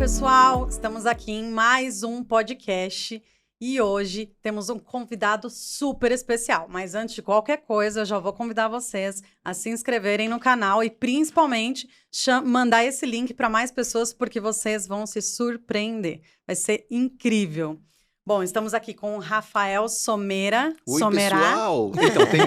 pessoal, estamos aqui em mais um podcast e hoje temos um convidado super especial. Mas antes de qualquer coisa, eu já vou convidar vocês a se inscreverem no canal e principalmente mandar esse link para mais pessoas, porque vocês vão se surpreender. Vai ser incrível. Bom, estamos aqui com o Rafael Somera. Oi, Somerá. pessoal!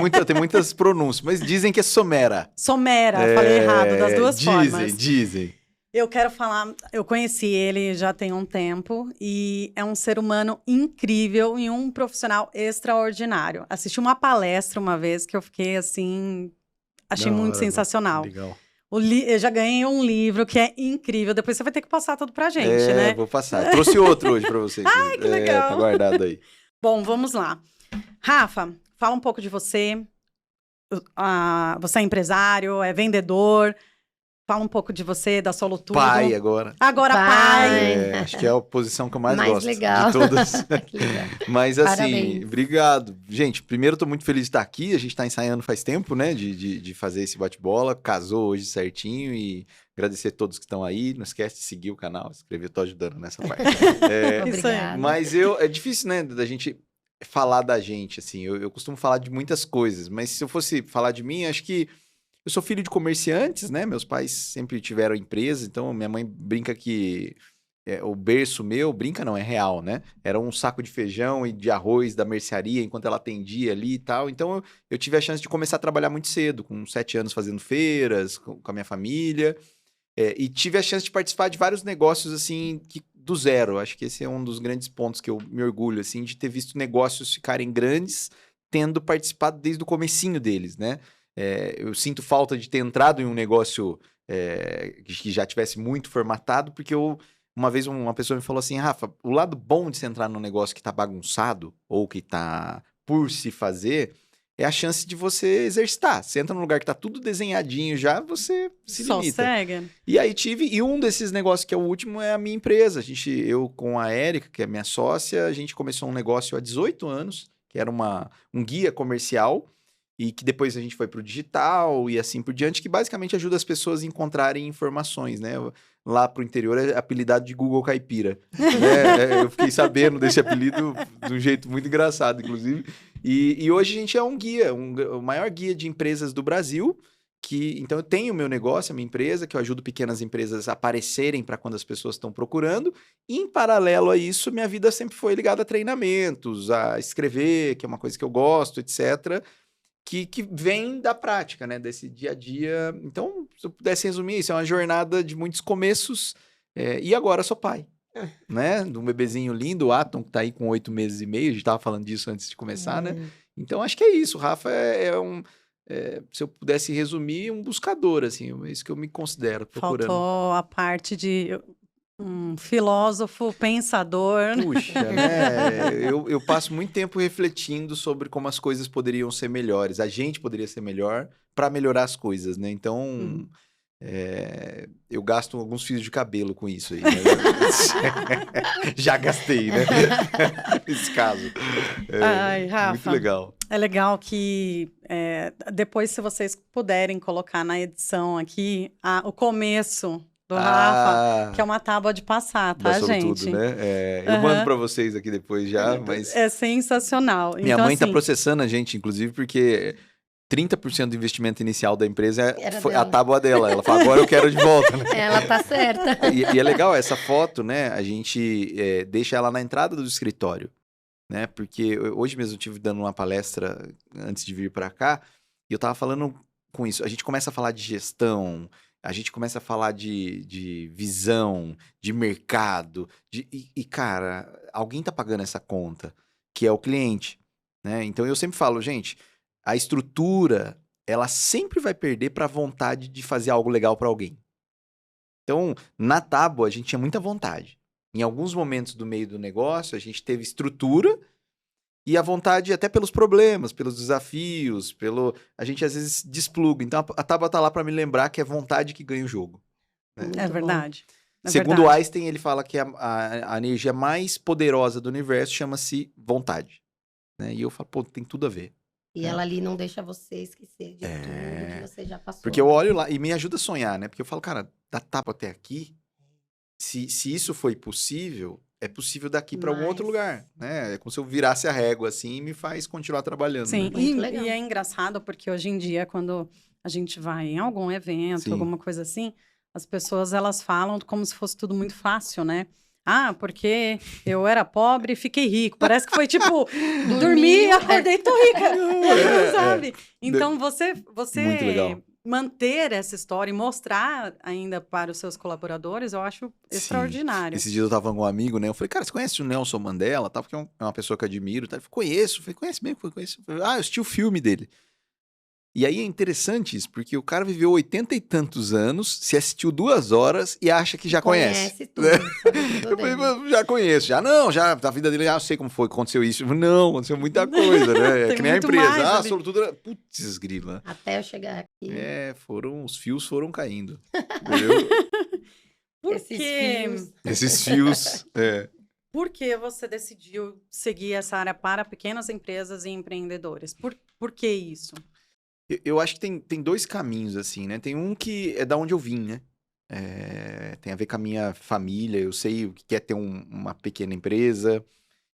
Então, tem muitas pronúncias, mas dizem que é Somera. Somera, falei errado, das duas formas. Dizem. Eu quero falar, eu conheci ele já tem um tempo e é um ser humano incrível e um profissional extraordinário. Assisti uma palestra uma vez que eu fiquei assim, achei muito sensacional. Legal. Eu já ganhei um livro que é incrível, depois você vai ter que passar tudo pra gente, né? Vou passar. Trouxe outro hoje pra vocês. Ai, que legal. Tá guardado aí. Bom, vamos lá. Rafa, fala um pouco de você. Você é empresário, é vendedor. Fala um pouco de você, da Solutudo. Pai agora. Agora pai. Acho que é a posição que eu mais gosto legal. de todas. Legal. Mas assim, Parabéns. obrigado. Gente, primeiro eu tô muito feliz de estar aqui. A gente tá ensaiando faz tempo, né? De fazer esse bate-bola. Casou hoje certinho e agradecer a todos que estão aí. Não esquece de seguir o canal, se inscrever. Eu tô ajudando nessa parte. Isso aí. Obrigada. Mas é difícil, né, da gente falar da gente, assim. Eu costumo falar de muitas coisas, mas se eu fosse falar de mim, acho que eu sou filho de comerciantes, né? Meus pais sempre tiveram empresa, então minha mãe brinca que o berço meu, brinca não, é real, né? Era um saco de feijão e de arroz da mercearia enquanto ela atendia ali e tal. Então eu tive a chance de começar a trabalhar muito cedo, com 7 anos fazendo feiras, com a minha família. E tive a chance de participar de vários negócios, assim, do zero. Acho que esse é um dos grandes pontos que eu me orgulho, assim, de ter visto negócios ficarem grandes, tendo participado desde o comecinho deles, né? Eu sinto falta de ter entrado em um negócio que já tivesse muito formatado, porque uma vez uma pessoa me falou assim, Rafa, o lado bom de você entrar num negócio que tá bagunçado, ou que tá por se fazer, é a chance de você exercitar. Você entra num lugar que tá tudo desenhadinho já, você se limita. Sossega. E aí e um desses negócios que é o último é a minha empresa. Eu com a Érica, que é minha sócia, a gente começou um negócio há 18 anos, que era um guia comercial, e que depois a gente foi pro digital e assim por diante, que basicamente ajuda as pessoas a encontrarem informações, né? Lá pro interior é apelidado de Google Caipira. Né? Eu fiquei sabendo desse apelido de um jeito muito engraçado, inclusive. E hoje a gente é um guia, o maior guia de empresas do Brasil, então eu tenho o meu negócio, a minha empresa, que eu ajudo pequenas empresas a aparecerem para quando as pessoas estão procurando. E em paralelo a isso, minha vida sempre foi ligada a treinamentos, a escrever, que é uma coisa que eu gosto, etc., que vem da prática, né? Desse dia a dia. Então, se eu pudesse resumir isso, é uma jornada de muitos começos. E agora sou pai, né? De um bebezinho lindo, o Atom, que tá aí com 8 meses e meio. A gente tava falando disso antes de começar, né? Então, acho que é isso. O Rafa se eu pudesse resumir, um buscador, assim. É isso que eu me considero, procurando. Faltou a parte de um filósofo, pensador. Puxa, né? Eu passo muito tempo refletindo sobre como as coisas poderiam ser melhores. A gente poderia ser melhor para melhorar as coisas, né? Então, eu gasto alguns fios de cabelo com isso aí. Né? Já gastei, né? Nesse caso. Ai, Rafa, muito legal. É legal que depois, se vocês puderem colocar na edição aqui, o começo do Rafa, que é uma tábua de passar, tá, gente? Tudo, né? Eu mando pra vocês aqui depois já, mas... É sensacional. Minha então, mãe tá assim, processando a gente, inclusive, porque 30% do investimento inicial da empresa foi dela. a tábua dela. Ela fala, agora eu quero de volta, né? Ela tá certa. E é legal essa foto, né? A gente deixa ela na entrada do escritório, né? Porque hoje mesmo eu estive dando uma palestra antes de vir pra cá, e eu tava falando com isso. A gente começa a falar de gestão, a gente começa a falar de visão, de mercado, e, cara, alguém tá pagando essa conta, que é o cliente, né? Então eu sempre falo, gente, a estrutura, ela sempre vai perder para a vontade de fazer algo legal para alguém. Então, na tábua, a gente tinha muita vontade. Em alguns momentos do meio do negócio, a gente teve estrutura e a vontade até pelos problemas, pelos desafios, a gente às vezes despluga. Então, a tábua tá lá para me lembrar que é vontade que ganha o jogo. Né? É verdade. Segundo Einstein, ele fala que a energia mais poderosa do universo chama-se vontade. Né? E eu falo, pô, tem tudo a ver. E ela ali não deixa você esquecer de tudo que você já passou. Porque eu olho lá e me ajuda a sonhar, né? Porque eu falo, cara, da tábua até aqui, se isso foi possível, é possível daqui para algum outro Mas- lugar, né? É como se eu virasse a régua assim e me faz continuar trabalhando, Sim, né? Muito legal. e é engraçado porque hoje em dia, quando a gente vai em algum evento, Sim. alguma coisa assim, as pessoas elas falam como se fosse tudo muito fácil, né? Ah, porque eu era pobre e fiquei rico. Parece que foi tipo, dormi e acordei, tô rica. Sabe? Então, você Muito legal. manter essa história e mostrar ainda para os seus colaboradores, eu acho Sim. extraordinário. Esses dias eu tava com um amigo, né? Eu falei, cara, você conhece o Nelson Mandela? Tá? Porque é uma pessoa que eu admiro. Tá? Ele falou, conheço. Eu falei, conhece mesmo? Eu falei, conheço. Eu falei, eu assisti o filme dele. E aí é interessante isso, porque o cara viveu 80 e tantos anos, se assistiu 2 horas e acha que já conhece. Tudo, sabe tudo Eu falei, dele. "Mas já conheço, já não, já, da vida dele, já sei como foi, aconteceu isso. Não, aconteceu muita coisa, né? É Tem que nem a muito empresa. mais Ah, ali. sobretudo, putz, grila. Até eu chegar aqui, É, os fios foram caindo, entendeu? esses fios. Esses fios, Por que você decidiu seguir essa área para pequenas empresas e empreendedores? Por que isso? Eu acho que tem 2 caminhos, assim, né? Tem um que é da onde eu vim, né? Tem a ver com a minha família, eu sei o que é ter uma pequena empresa.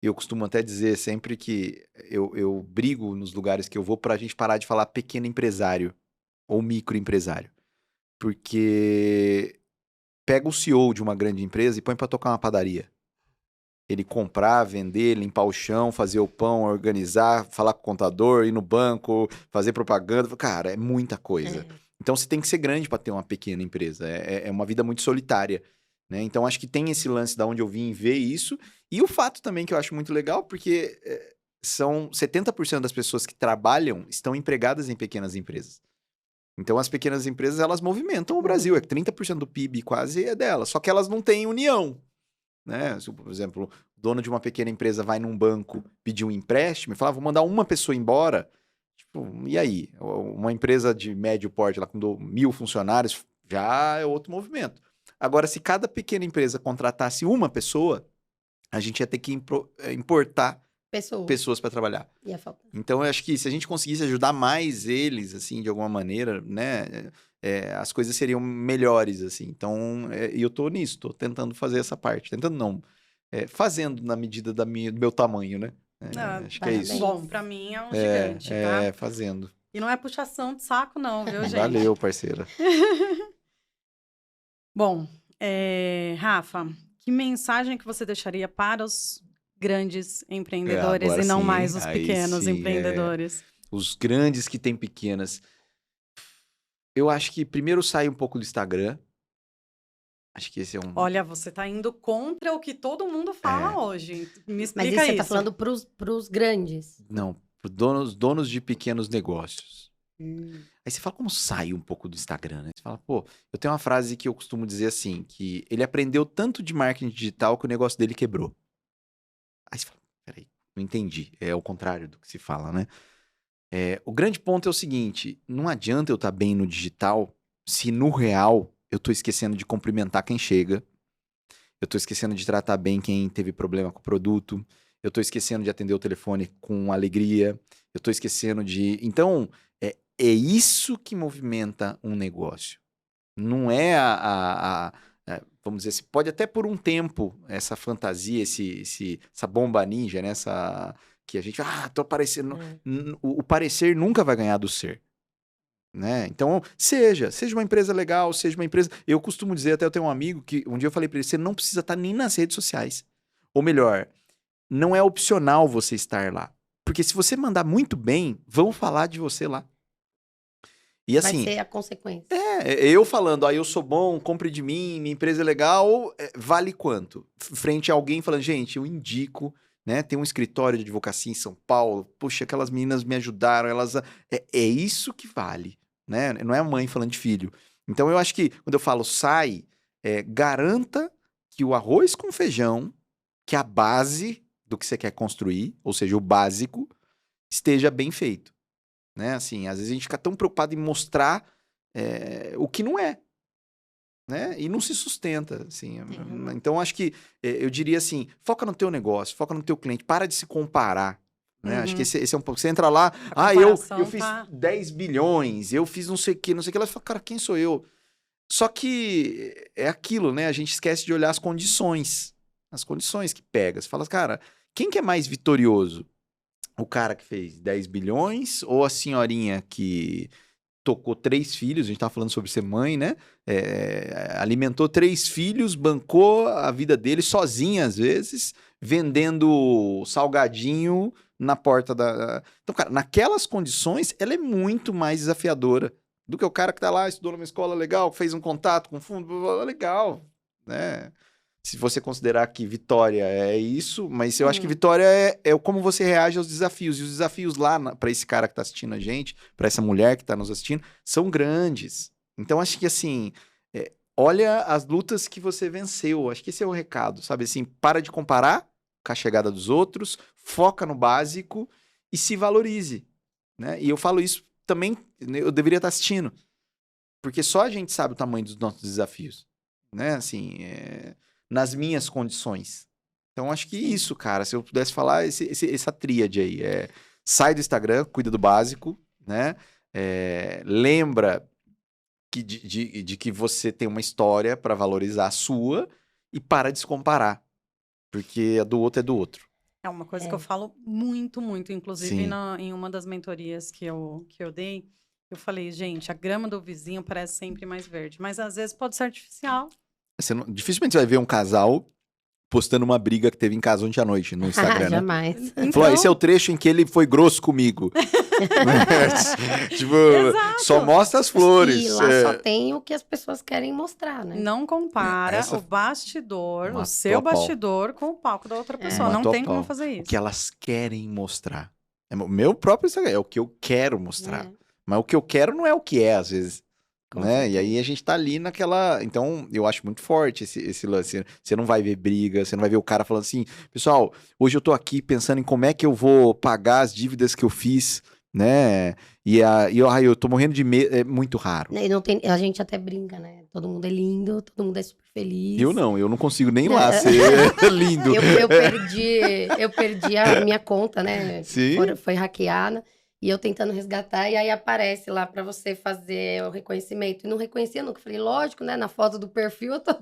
Eu costumo até dizer sempre que eu brigo nos lugares que eu vou pra gente parar de falar pequeno empresário ou microempresário. Porque pega o CEO de uma grande empresa e põe pra tocar uma padaria. Ele comprar, vender, limpar o chão, fazer o pão, organizar, falar com o contador, ir no banco, fazer propaganda. Cara, é muita coisa. É. Então você tem que ser grande para ter uma pequena empresa. É uma vida muito solitária, né? Então acho que tem esse lance da onde eu vim ver isso. E o fato também que eu acho muito legal, porque são 70% das pessoas que trabalham estão empregadas em pequenas empresas. Então as pequenas empresas, elas movimentam o Brasil. É que 30% do PIB quase é delas. Só que elas não têm união, né? Se, por exemplo, o dono de uma pequena empresa vai num banco pedir um empréstimo e fala, vou mandar uma pessoa embora. Tipo, e aí? Uma empresa de médio porte, lá com 1.000 funcionários, já é outro movimento. Agora, se cada pequena empresa contratasse uma pessoa, a gente ia ter que importar pessoas para trabalhar. Ia faltar. Então, eu acho que se a gente conseguisse ajudar mais eles, assim, de alguma maneira, né, as coisas seriam melhores, assim. Então, e eu tô nisso, tô tentando fazer essa parte. Tentando não, fazendo na medida do meu tamanho, né? Acho que é parabéns. isso. Bom, pra mim é um gigante, tá? Fazendo. E não é puxação de saco, não, viu, gente? Valeu, parceira. Bom, Rafa, que mensagem que você deixaria para os grandes empreendedores agora e não sim, mais os aí pequenos sim, empreendedores? Os grandes que têm pequenas. Eu acho que primeiro sai um pouco do Instagram. Acho que esse é um. Olha, você tá indo contra o que todo mundo fala hoje. Me Mas explica isso você isso. tá falando pros grandes. Não, donos de pequenos negócios. Aí você fala, como sai um pouco do Instagram, né? Você fala, pô, eu tenho uma frase que eu costumo dizer assim, que ele aprendeu tanto de marketing digital que o negócio dele quebrou. Aí você fala, peraí, não entendi. É o contrário do que se fala, né? O grande ponto é o seguinte, não adianta eu estar bem no digital se no real eu tô esquecendo de cumprimentar quem chega, eu tô esquecendo de tratar bem quem teve problema com o produto, eu tô esquecendo de atender o telefone com alegria, eu tô esquecendo de... Então, é isso que movimenta um negócio. Não é vamos dizer assim, pode até por um tempo essa fantasia, essa bomba ninja, né? Que a gente, tô aparecendo. O parecer nunca vai ganhar do ser. Né? Então, seja uma empresa legal, seja uma empresa... Eu costumo dizer, até eu tenho um amigo que um dia eu falei pra ele, você não precisa estar nem nas redes sociais. Ou melhor, não é opcional você estar lá. Porque se você mandar muito bem, vão falar de você lá. E assim, Vai ser a consequência. eu falando, eu sou bom, compre de mim, minha empresa é legal, vale quanto? Frente a alguém falando, gente, eu indico, né? Tem um escritório de advocacia em São Paulo, puxa, aquelas meninas me ajudaram, elas... É isso que vale, né? Não é a mãe falando de filho. Então eu acho que, quando eu falo sai, garanta que o arroz com feijão, que a base do que você quer construir, ou seja, o básico, esteja bem feito. Né? Assim, às vezes a gente fica tão preocupado em mostrar o que não é, né? E não se sustenta, assim. Então, acho que eu diria assim, foca no teu negócio, foca no teu cliente, para de se comparar, né? Acho que esse é um pouco... Você entra lá, eu fiz 10 bilhões, eu fiz não sei o que, lá, você fala, cara, quem sou eu? Só que é aquilo, né? A gente esquece de olhar as condições. As condições que pega. Você fala, cara, quem que é mais vitorioso? O cara que fez 10 bilhões ou a senhorinha que tocou 3 filhos? A gente tava falando sobre ser mãe, né? Alimentou 3 filhos, bancou a vida dele sozinha, às vezes, vendendo salgadinho na porta da... Então, cara, naquelas condições, ela é muito mais desafiadora do que o cara que tá lá, estudou numa escola legal, fez um contato com fundo, legal, né? Se você considerar que vitória é isso, mas eu acho que vitória é como você reage aos desafios. E os desafios lá, pra esse cara que tá assistindo a gente, pra essa mulher que tá nos assistindo, são grandes. Então, acho que assim, olha as lutas que você venceu. Acho que esse é o recado, sabe? Assim, para de comparar com a chegada dos outros, foca no básico e se valorize, né? E eu falo isso também, eu deveria estar assistindo, porque só a gente sabe o tamanho dos nossos desafios, né? Assim, nas minhas condições. Então, acho que isso, cara, se eu pudesse falar, essa tríade aí, sai do Instagram, cuida do básico, né? Lembra de que você tem uma história para valorizar a sua e para de se comparar, porque a do outro é do outro. É uma coisa que eu falo muito, muito. Inclusive, Sim. em uma das mentorias que eu dei, eu falei, gente, a grama do vizinho parece sempre mais verde. Mas às vezes pode ser artificial. Dificilmente você vai ver um casal postando uma briga que teve em casa ontem à noite no Instagram, né? Jamais. Falou, esse é o trecho em que ele foi grosso comigo. Tipo, Exato. só mostra as flores. E lá só tem o que as pessoas querem mostrar, né? Não compara Essa o bastidor, matou o seu a pau. bastidor com o palco da outra pessoa. Não Matou a tem como pau. fazer O isso. que elas querem mostrar. É o meu próprio Instagram, é o que eu quero mostrar. É. Mas o que eu quero não é o que é, às vezes. Com Né? E certeza. aí a gente tá ali naquela... Então, eu acho muito forte esse lance. Você não vai ver briga, você não vai ver o cara falando assim, pessoal, hoje eu tô aqui pensando em como é que eu vou pagar as dívidas que eu fiz, né? E eu tô morrendo de medo. É muito raro. E não tem, a gente até brinca, né? Todo mundo é lindo, todo mundo é super feliz. Eu não consigo nem lá ser lindo. Eu perdi a minha conta, né? Sim. Foi hackeada. E eu tentando resgatar, e aí aparece lá pra você fazer o reconhecimento. E não reconhecia nunca. Falei, lógico, né? Na foto do perfil eu tô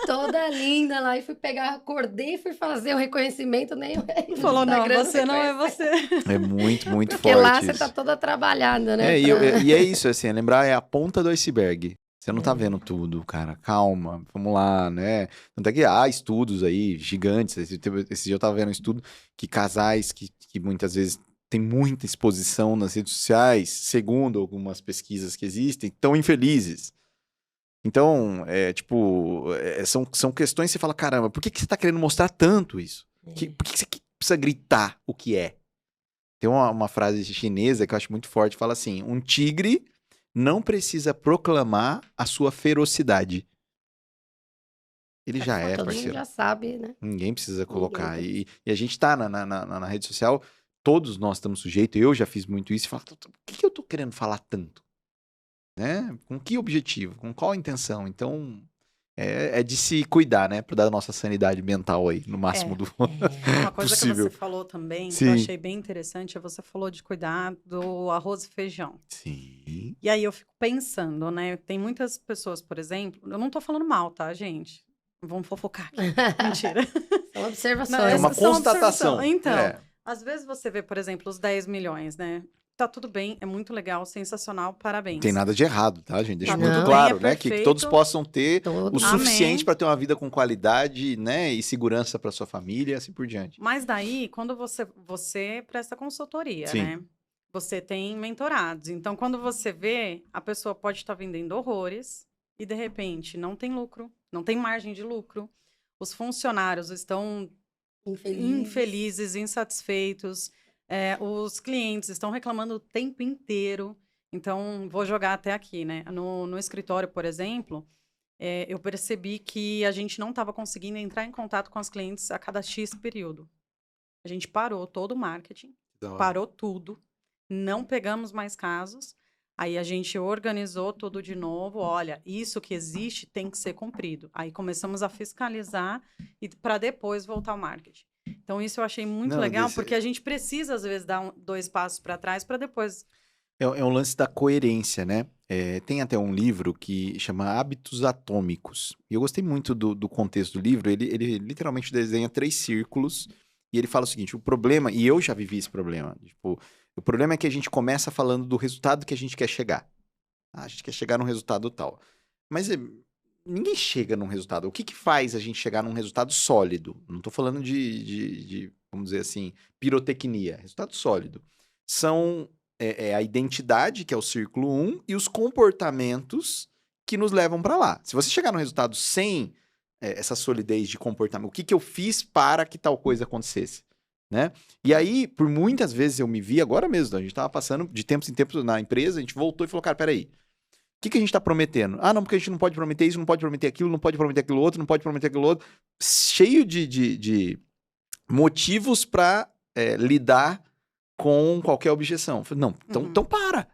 toda linda lá. E fui pegar, acordei e fui fazer o reconhecimento. Nem Falou, não, Instagram você não é reconhece. você. É muito, muito Porque forte lá você isso. tá toda trabalhada, né? E é isso, assim, lembrar é a ponta do iceberg. Você não tá vendo tudo, cara. Calma, vamos lá, né? Tanto é que há estudos aí gigantes. Esse dia eu tava vendo um estudo que casais que muitas vezes tem muita exposição nas redes sociais, segundo algumas pesquisas que existem, estão infelizes. Então, são questões que você fala, caramba, por que você tá querendo mostrar tanto isso? Por que você precisa gritar o que é? Tem uma frase chinesa que eu acho muito forte, fala assim, um tigre não precisa proclamar a sua ferocidade. Ele já é, Todo mundo parceiro. já sabe, né? Ninguém precisa colocar. Ninguém E a gente tá na rede social, todos nós estamos sujeitos, eu já fiz muito isso, e falo, por que eu tô querendo falar tanto? Né? Com que objetivo? Com qual intenção? Então, é de se cuidar, né? Pra dar a nossa sanidade mental aí, no máximo do Uma coisa possível. que você falou também, que Sim. eu achei bem interessante, é você falou de cuidar do arroz e feijão. Sim. E aí eu fico pensando, né? Tem muitas pessoas, por exemplo, eu não tô falando mal, tá, gente? Vamos fofocar aqui. Mentira. São observações. Não, É uma são constatação. observação. Então, É. às vezes você vê, por exemplo, os 10 milhões, né? Tá tudo bem, é muito legal, sensacional, parabéns. Não tem nada de errado, tá, gente? Deixa Tá muito tudo claro, bem, é né? Que perfeito. todos possam ter o Todos. suficiente Amém. para ter uma vida com qualidade, né? E segurança para sua família, assim por diante. Mas daí, quando você presta consultoria, Sim. né? Você tem mentorados. Então, quando você vê, a pessoa pode estar vendendo horrores e, de repente, não tem lucro, não tem margem de lucro. Os funcionários estão infelizes, insatisfeitos. Os clientes estão reclamando o tempo inteiro. Então, vou jogar até aqui, né? No escritório, por exemplo, eu percebi que a gente não estava conseguindo entrar em contato com os clientes a cada X período. A gente parou todo o marketing, parou tudo, não pegamos mais casos. Aí a gente organizou tudo de novo. Olha, isso que existe tem que ser cumprido. Aí começamos a fiscalizar e para depois voltar ao marketing. Então, isso eu achei muito legal, porque a gente precisa, às vezes, dar 2 passos para trás para depois É um lance da coerência, né? Tem até um livro que chama Hábitos Atômicos. E eu gostei muito do contexto do livro. Ele literalmente desenha 3 círculos e ele fala o seguinte: o problema, e eu já vivi esse problema, tipo, o problema é que a gente começa falando do resultado que a gente quer chegar. A gente quer chegar num resultado tal. Mas ninguém chega num resultado. O que que faz a gente chegar num resultado sólido? Não tô falando de, vamos dizer assim, pirotecnia. Resultado sólido. São a identidade, que é o círculo 1, e os comportamentos que nos levam para lá. Se você chegar num resultado sem essa solidez de comportamento, o que que eu fiz para que tal coisa acontecesse? Né? E aí, por muitas vezes eu me vi, agora mesmo, a gente tava passando de tempos em tempos na empresa, a gente voltou e falou, cara, peraí, o que que a gente tá prometendo? Ah, não, porque a gente não pode prometer isso, não pode prometer aquilo, não pode prometer aquilo outro, não pode prometer aquilo outro. Cheio de motivos para lidar com qualquer objeção. Falei, não, então para.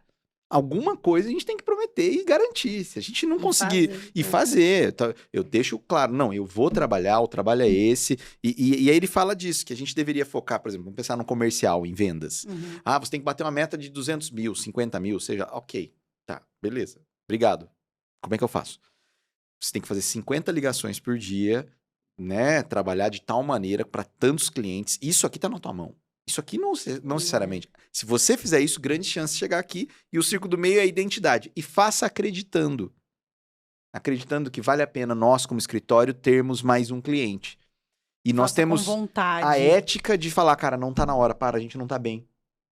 Alguma coisa a gente tem que prometer e garantir. Se a gente não conseguir fazer, eu deixo claro, não, eu vou trabalhar, o trabalho é esse. E aí ele fala disso, que a gente deveria focar, por exemplo, vamos pensar no comercial, em vendas. Ah, você tem que bater uma meta de 200 mil, 50 mil, seja, ok, tá, beleza, obrigado. Como é que eu faço? Você tem que fazer 50 ligações por dia, né? Trabalhar de tal maneira para tantos clientes. Isso aqui tá na tua mão. Isso aqui não necessariamente. Se você fizer isso, grande chance de chegar aqui. E o círculo do meio é a identidade. E faça acreditando. Acreditando que vale a pena nós, como escritório, termos mais um cliente. E nós temos a ética de falar, cara, não tá na hora, a gente não tá bem.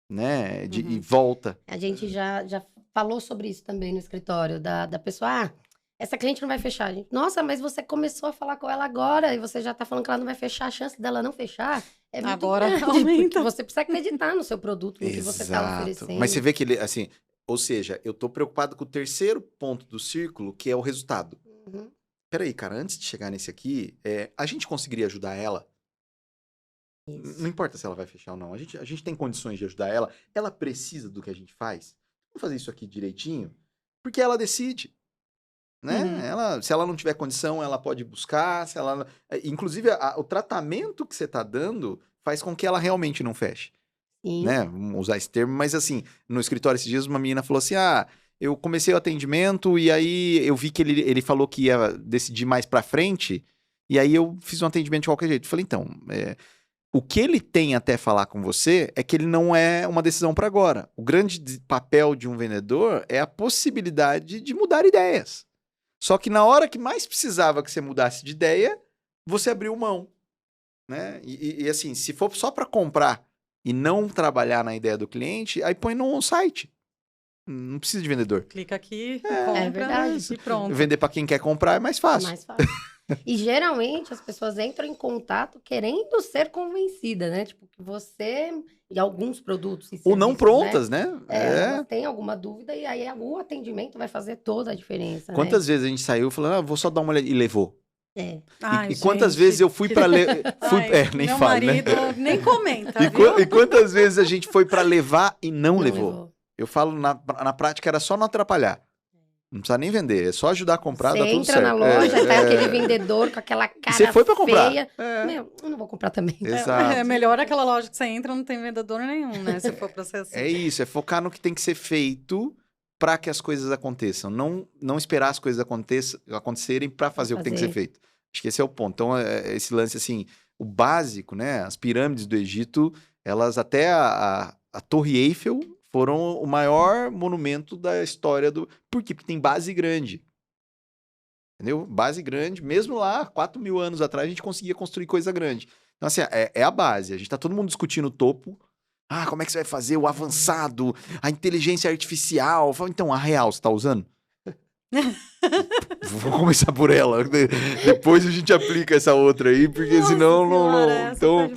Né? E volta. A gente já falou sobre isso também no escritório, da pessoa, essa cliente não vai fechar. A gente, nossa, mas você começou a falar com ela agora e você já tá falando que ela não vai fechar, a chance dela não fechar é muito agora grande. aumenta. Você precisa acreditar no seu produto, no que você tá oferecendo. Mas você vê que ele, assim, ou seja, eu tô preocupado com o terceiro ponto do círculo, que é o resultado. Peraí, cara, antes de chegar nesse aqui, a gente conseguiria ajudar ela? Isso. Não importa se ela vai fechar ou não. A gente tem condições de ajudar ela. Ela precisa do que a gente faz. Vamos fazer isso aqui direitinho? Porque ela decide. Né? Se ela não tiver condição, ela pode buscar. Inclusive, o tratamento que você está dando faz com que ela realmente não feche. Né? Vamos usar esse termo. Mas assim, no escritório esses dias, uma menina falou assim, eu comecei o atendimento e aí eu vi que ele falou que ia decidir mais pra frente e aí eu fiz um atendimento de qualquer jeito. Falei, então, o que ele tem até falar com você é que ele não é uma decisão para agora. O grande papel de um vendedor é a possibilidade de mudar ideias. Só que na hora que mais precisava que você mudasse de ideia, você abriu mão. Né? E assim, se for só para comprar e não trabalhar na ideia do cliente, aí põe no site. Não precisa de vendedor. Clica aqui, compra, verdade. E pronto. Vender para quem quer comprar é mais fácil. Mais fácil. E geralmente as pessoas entram em contato querendo ser convencida, né? Tipo, que você... E alguns produtos e ou não prontas, né? Elas têm alguma dúvida e aí o atendimento vai fazer toda a diferença. Quantas vezes a gente saiu falando, vou só dar uma olhada e levou. Ai, e quantas vezes eu fui para nem meu falo, marido nem comenta. E quantas vezes a gente foi para levar e não levou. Eu falo, na prática era só não atrapalhar. Não precisa nem vender, é só ajudar a comprar, dá tudo certo. Você entra na loja, tá aquele vendedor com aquela cara feia. Você foi pra comprar. Meu, eu não vou comprar também. Exato. É melhor aquela loja que você entra, não tem vendedor nenhum, né? Se for pra ser assim. É isso, é focar no que tem que ser feito para que as coisas aconteçam. Não esperar as coisas acontecerem para fazer o que tem que ser feito. Acho que esse é o ponto. Então, esse lance, assim, o básico, né? As pirâmides do Egito, elas até a Torre Eiffel foram o maior monumento da história do... Por quê? Porque tem base grande. Entendeu? Base grande. Mesmo lá, 4.000 anos atrás, a gente conseguia construir coisa grande. Então, assim, é a base. A gente tá todo mundo discutindo o topo. Como é que você vai fazer o avançado, a inteligência artificial? Então, a real, você tá usando? Vou começar por ela. Depois a gente aplica essa outra aí, porque senão não. Então,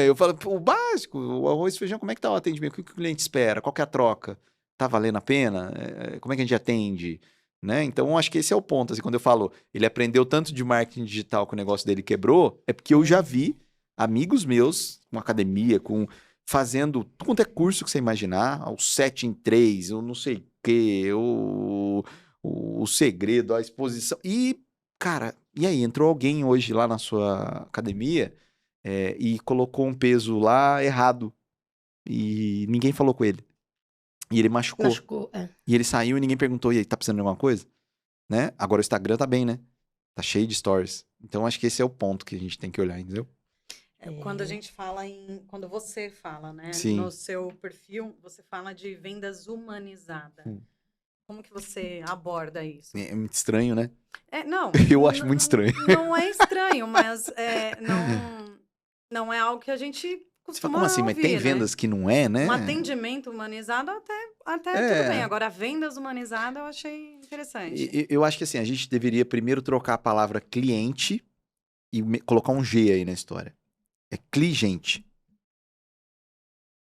eu falo, o básico, o arroz e feijão, como é que tá o atendimento? O que o cliente espera? Qual que é a troca? Tá valendo a pena? Como é que a gente atende? Né? Então, acho que esse é o ponto. Assim, quando eu falo, ele aprendeu tanto de marketing digital que o negócio dele quebrou, é porque eu já vi amigos meus com academia, fazendo tudo quanto é curso que você imaginar, o 7 em 3, o não sei o quê, o segredo, a exposição. E, cara, e aí? Entrou alguém hoje lá na sua academia e colocou um peso lá errado. E ninguém falou com ele. E ele machucou. Machucou, é. E ele saiu e ninguém perguntou, e aí, tá precisando de alguma coisa? Né? Agora o Instagram tá bem, né? Tá cheio de stories. Então acho que esse é o ponto que a gente tem que olhar, entendeu? Quando a gente fala quando você fala, né? Sim. No seu perfil, você fala de vendas humanizadas. Como que você aborda isso? É muito estranho, né? Não. Eu acho muito estranho. Não é estranho, mas não é algo que a gente Você fala, costuma como assim? Mas ouvir, tem né? vendas que não é, né? Um atendimento humanizado até tudo bem. Agora, vendas humanizadas eu achei interessante. Eu acho que assim, a gente deveria primeiro trocar a palavra cliente e colocar um G aí na história. É cliente.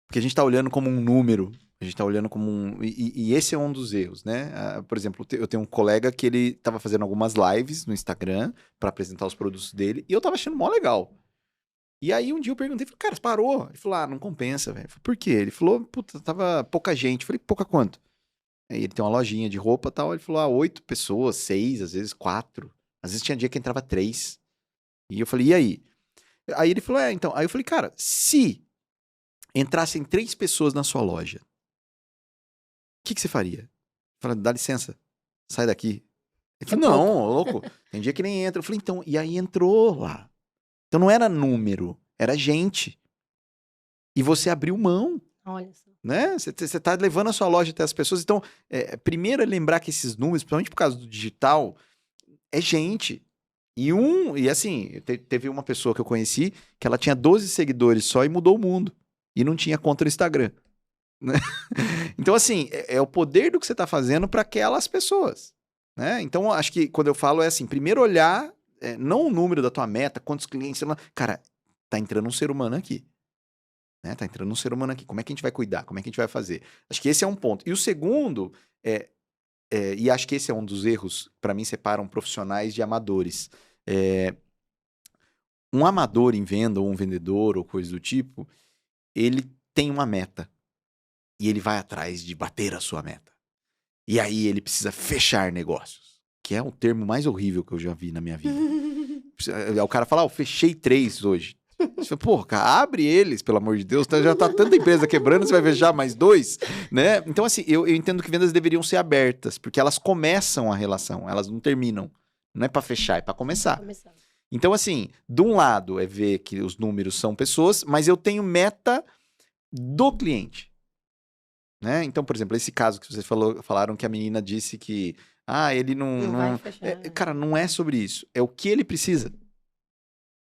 Porque a gente tá olhando como um número, a gente tá olhando como um... E esse é um dos erros, né? Por exemplo, eu tenho um colega que ele tava fazendo algumas lives no Instagram para apresentar os produtos dele e eu tava achando mó legal. E aí um dia eu perguntei, falei, cara, você parou? Ele falou, não compensa, velho. Por quê? Ele falou, puta, tava pouca gente. Eu falei, pouca quanto? Aí ele tem uma lojinha de roupa e tal. Ele falou, 8 pessoas, 6, às vezes 4. Às vezes tinha dia que entrava 3. E eu falei, e aí? Aí ele falou, então. Aí eu falei, cara, se entrassem 3 pessoas na sua loja, o que você faria? Eu falei, dá licença, sai daqui. Ele falou, não, louco, tem dia que nem entra. Eu falei, então, e aí entrou lá. Então não era número, era gente. E você abriu mão. Olha só. Né? Você tá levando a sua loja até as pessoas. Então, primeiro é lembrar que esses números, principalmente por causa do digital, é gente. E assim, teve uma pessoa que eu conheci que ela tinha 12 seguidores só e mudou o mundo. E não tinha conta no Instagram. Né? Então, assim, é o poder do que você tá fazendo para aquelas pessoas. Né? Então, acho que quando eu falo é assim, primeiro olhar, não o número da tua meta, quantos clientes... Cara, tá entrando um ser humano aqui. Né? Tá entrando um ser humano aqui. Como é que a gente vai cuidar? Como é que a gente vai fazer? Acho que esse é um ponto. E o segundo, e acho que esse é um dos erros, para mim, separam profissionais de amadores. Um amador em venda, ou um vendedor, ou coisa do tipo, ele tem uma meta. E ele vai atrás de bater a sua meta. E aí ele precisa fechar negócios. Que é o termo mais horrível que eu já vi na minha vida. O cara fala, eu fechei 3 hoje. Você fala, pô, cara, abre eles, pelo amor de Deus. Já tá tanta empresa quebrando, você vai fechar mais 2, né? Então, assim, eu entendo que vendas deveriam ser abertas, porque elas começam a relação, elas não terminam. Não é pra fechar, é pra começar. Então, assim, de um lado é ver que os números são pessoas, mas eu tenho meta do cliente. Né? Então, por exemplo, esse caso que vocês falaram que a menina disse que ele não vai fechar. Cara, não é sobre isso. É o que ele precisa.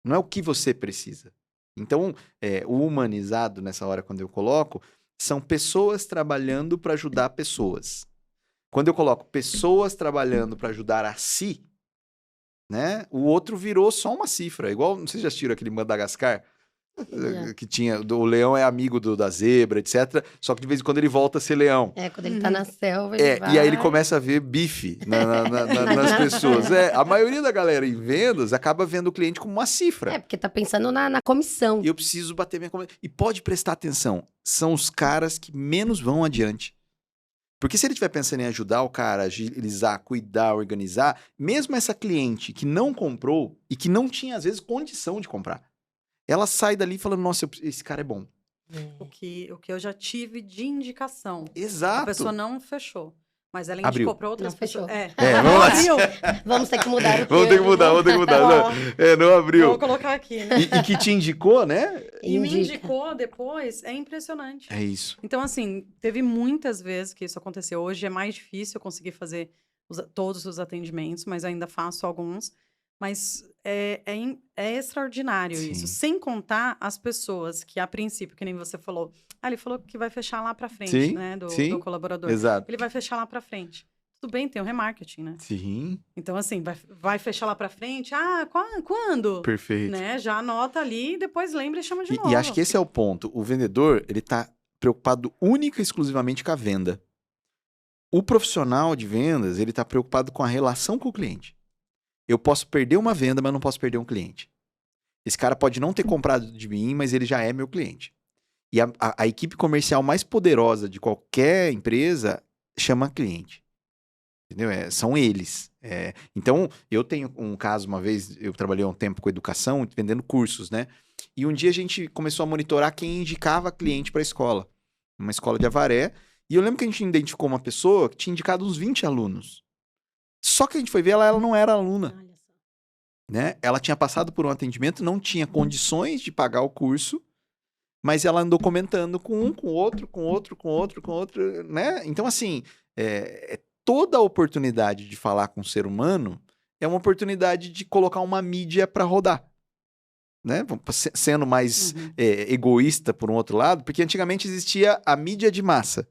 Não é o que você precisa. Então, o humanizado, nessa hora, quando eu coloco, são pessoas trabalhando para ajudar pessoas. Quando eu coloco pessoas trabalhando para ajudar a si, né? O outro virou só uma cifra. Igual, não sei se já assistiram aquele Madagascar, que tinha, o leão é amigo da zebra, etc. Só que de vez em quando ele volta a ser leão. Quando ele tá na selva, ele vai... E aí ele começa a ver bife nas pessoas. A maioria da galera em vendas acaba vendo o cliente como uma cifra. Porque tá pensando na comissão. E eu preciso bater minha comissão. E pode prestar atenção, são os caras que menos vão adiante. Porque se ele estiver pensando em ajudar o cara a agilizar, cuidar, organizar, mesmo essa cliente que não comprou e que não tinha, às vezes, condição de comprar, ela sai dali falando, nossa, esse cara é bom. O que eu já tive de indicação. Exato. A pessoa não fechou. Mas ela Abriu. indicou para outras pessoas. Vamos abriu. Vamos ter que mudar o Vamos ter que mudar. Não abriu. Vou colocar aqui, né? E que te indicou, né? E me indicou depois, é impressionante. É isso. Então, assim, teve muitas vezes que isso aconteceu. Hoje é mais difícil eu conseguir fazer todos os atendimentos, mas ainda faço alguns. Mas é extraordinário isso. Sem contar as pessoas que, a princípio, que nem você falou... ele falou que vai fechar lá pra frente, né? Do colaborador. Exato. Ele vai fechar lá pra frente. Tudo bem, tem o remarketing, né? Sim. Então, assim, vai fechar lá pra frente. Quando? Perfeito. Né? Já anota ali, depois lembra e chama de novo. E acho que esse é o ponto. O vendedor, ele tá preocupado única e exclusivamente com a venda. O profissional de vendas, ele tá preocupado com a relação com o cliente. Eu posso perder uma venda, mas não posso perder um cliente. Esse cara pode não ter comprado de mim, mas ele já é meu cliente. E a equipe comercial mais poderosa de qualquer empresa chama cliente. Entendeu? São eles. Então, eu tenho um caso, uma vez, eu trabalhei um tempo com educação, vendendo cursos, né? E um dia a gente começou a monitorar quem indicava cliente para a escola. Uma escola de Avaré. E eu lembro que a gente identificou uma pessoa que tinha indicado uns 20 alunos. Só que a gente foi ver, ela não era aluna. Olha só. Né? Ela tinha passado por um atendimento, não tinha condições de pagar o curso, mas ela andou comentando com um, com outro, com outro, com outro, com outro, né? Então, assim, toda a oportunidade de falar com o ser humano é uma oportunidade de colocar uma mídia para rodar. Né? Sendo mais egoísta por um outro lado, porque antigamente existia a mídia de massa.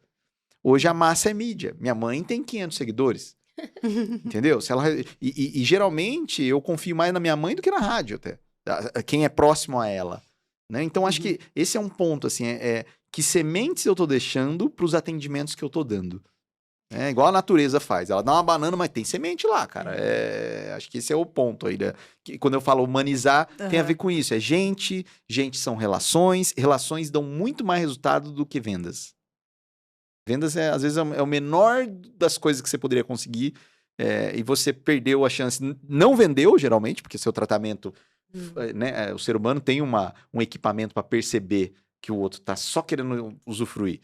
Hoje a massa é mídia. Minha mãe tem 500 seguidores. Entendeu? Se ela... e geralmente eu confio mais na minha mãe do que na rádio até. Quem é próximo a ela. Né? Então acho que esse é um ponto, assim, que sementes eu tô deixando para os atendimentos que eu tô dando. É igual a natureza faz. Ela dá uma banana, mas tem semente lá, cara. Acho que esse é o ponto aí, né? Que quando eu falo humanizar, tem a ver com isso. É gente são relações. Relações dão muito mais resultado do que vendas. Vendas, às vezes, é o menor das coisas que você poderia conseguir e você perdeu a chance. Não vendeu, geralmente, porque seu tratamento, né, o ser humano tem um equipamento para perceber que o outro está só querendo usufruir.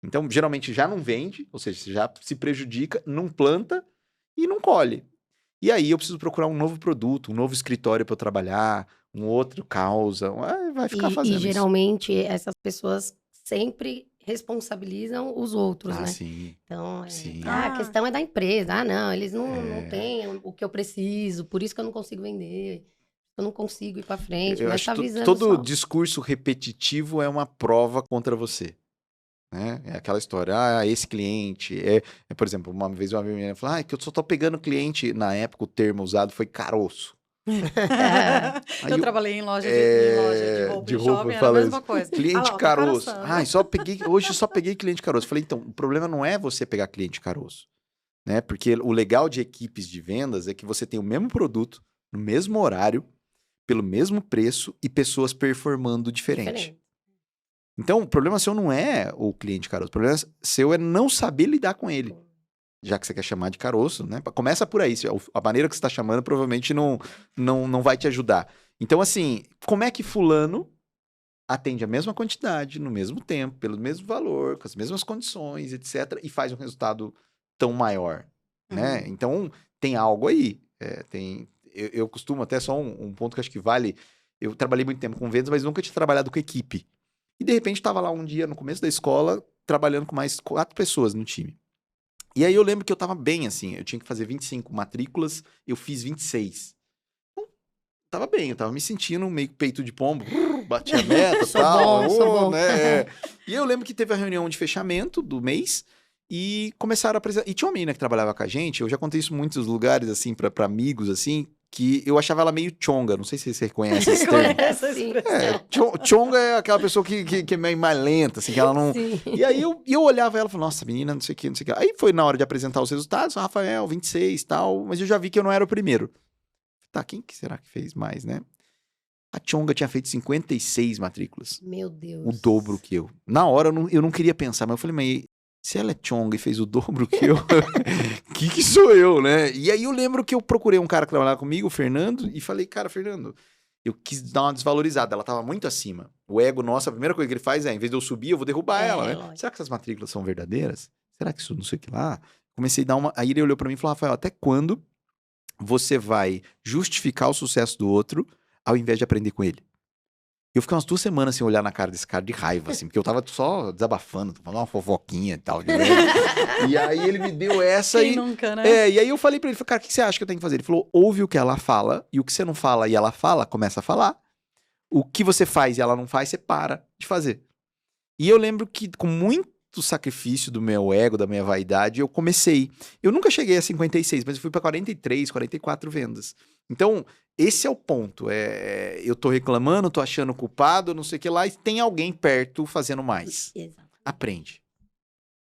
Então, geralmente, já não vende, ou seja, já se prejudica, não planta e não colhe. E aí eu preciso procurar um novo produto, um novo escritório para eu trabalhar, um outro causa, vai ficar fazendo E geralmente essas pessoas sempre responsabilizam os outros, né? Sim. Então, Sim. a questão é da empresa. Não, eles não têm o que eu preciso, por isso que eu não consigo vender, eu não consigo ir para frente, Eu mas acho tá que visando todo só. discurso repetitivo é uma prova contra você. Né? É aquela história, esse cliente, por exemplo, uma vez uma menina falou, que eu só tô pegando cliente, na época o termo usado foi caroço. Aí eu trabalhei em loja de roupa, em shopping, era a mesma coisa. Cliente Lá, caroço. comparação. Hoje só peguei cliente caroço. Falei, então, o problema não é você pegar cliente caroço, né? Porque o legal de equipes de vendas é que você tem o mesmo produto, no mesmo horário, pelo mesmo preço e pessoas performando diferente. Então, o problema seu não é o cliente caroço, o problema seu é não saber lidar com ele. Já que você quer chamar de caroço, né? Começa por aí. A maneira que você está chamando provavelmente não vai te ajudar. Então, assim, como é que fulano atende a mesma quantidade, no mesmo tempo, pelo mesmo valor, com as mesmas condições, etc., e faz um resultado tão maior, né? Então, tem algo aí. Eu costumo, até só um ponto que acho que vale... Eu trabalhei muito tempo com vendas, mas nunca tinha trabalhado com equipe. E, de repente, estava lá um dia, no começo da escola, trabalhando com mais 4 pessoas no time. E aí eu lembro que eu tava bem, assim, eu tinha que fazer 25 matrículas, eu fiz 26. Então, tava bem, eu tava me sentindo meio peito de pombo, bati a meta e tal. Sou bom. Né? E eu lembro que teve a reunião de fechamento do mês e começaram a apresentar. E tinha uma menina que trabalhava com a gente, eu já contei isso em muitos lugares, assim, pra amigos, assim, que eu achava ela meio chonga, não sei se você reconhece esse termo. Chonga é aquela pessoa que é meio mais lenta, assim, que ela não... Sim. E aí eu olhava ela e falava, nossa, menina, não sei o que, não sei o que. Aí foi na hora de apresentar os resultados, Rafael, 26 e tal, mas eu já vi que eu não era o primeiro. Tá, quem que será que fez mais, né? A Chonga tinha feito 56 matrículas. Meu Deus. O dobro que eu. Na hora eu não queria pensar, mas eu falei, mas se ela é Chonga e fez o dobro que eu, que sou eu, né? E aí eu lembro que eu procurei um cara que trabalhava comigo, o Fernando, e falei, cara, Fernando, eu quis dar uma desvalorizada, ela tava muito acima. O ego nosso, a primeira coisa que ele faz em vez de eu subir, eu vou derrubar ela, né? Lógico. Será que essas matrículas são verdadeiras? Será que isso não sei o que lá? Comecei a dar uma... Aí ele olhou pra mim e falou, Rafael, até quando você vai justificar o sucesso do outro ao invés de aprender com ele? Eu fiquei umas 2 semanas sem olhar na cara desse cara de raiva, assim, porque eu tava só desabafando, falando uma fofoquinha e tal. E aí ele me deu essa Quem e... nunca, né? E aí eu falei pra ele, cara, o que você acha que eu tenho que fazer? Ele falou, ouve o que ela fala, e o que você não fala e ela fala, começa a falar. O que você faz e ela não faz, você para de fazer. E eu lembro que com muito sacrifício do meu ego, da minha vaidade, eu comecei. Eu nunca cheguei a 56, mas eu fui pra 43, 44 vendas. Então, esse é o ponto. Eu tô reclamando, tô achando culpado, não sei o que lá, e tem alguém perto fazendo mais. Exato. Aprende.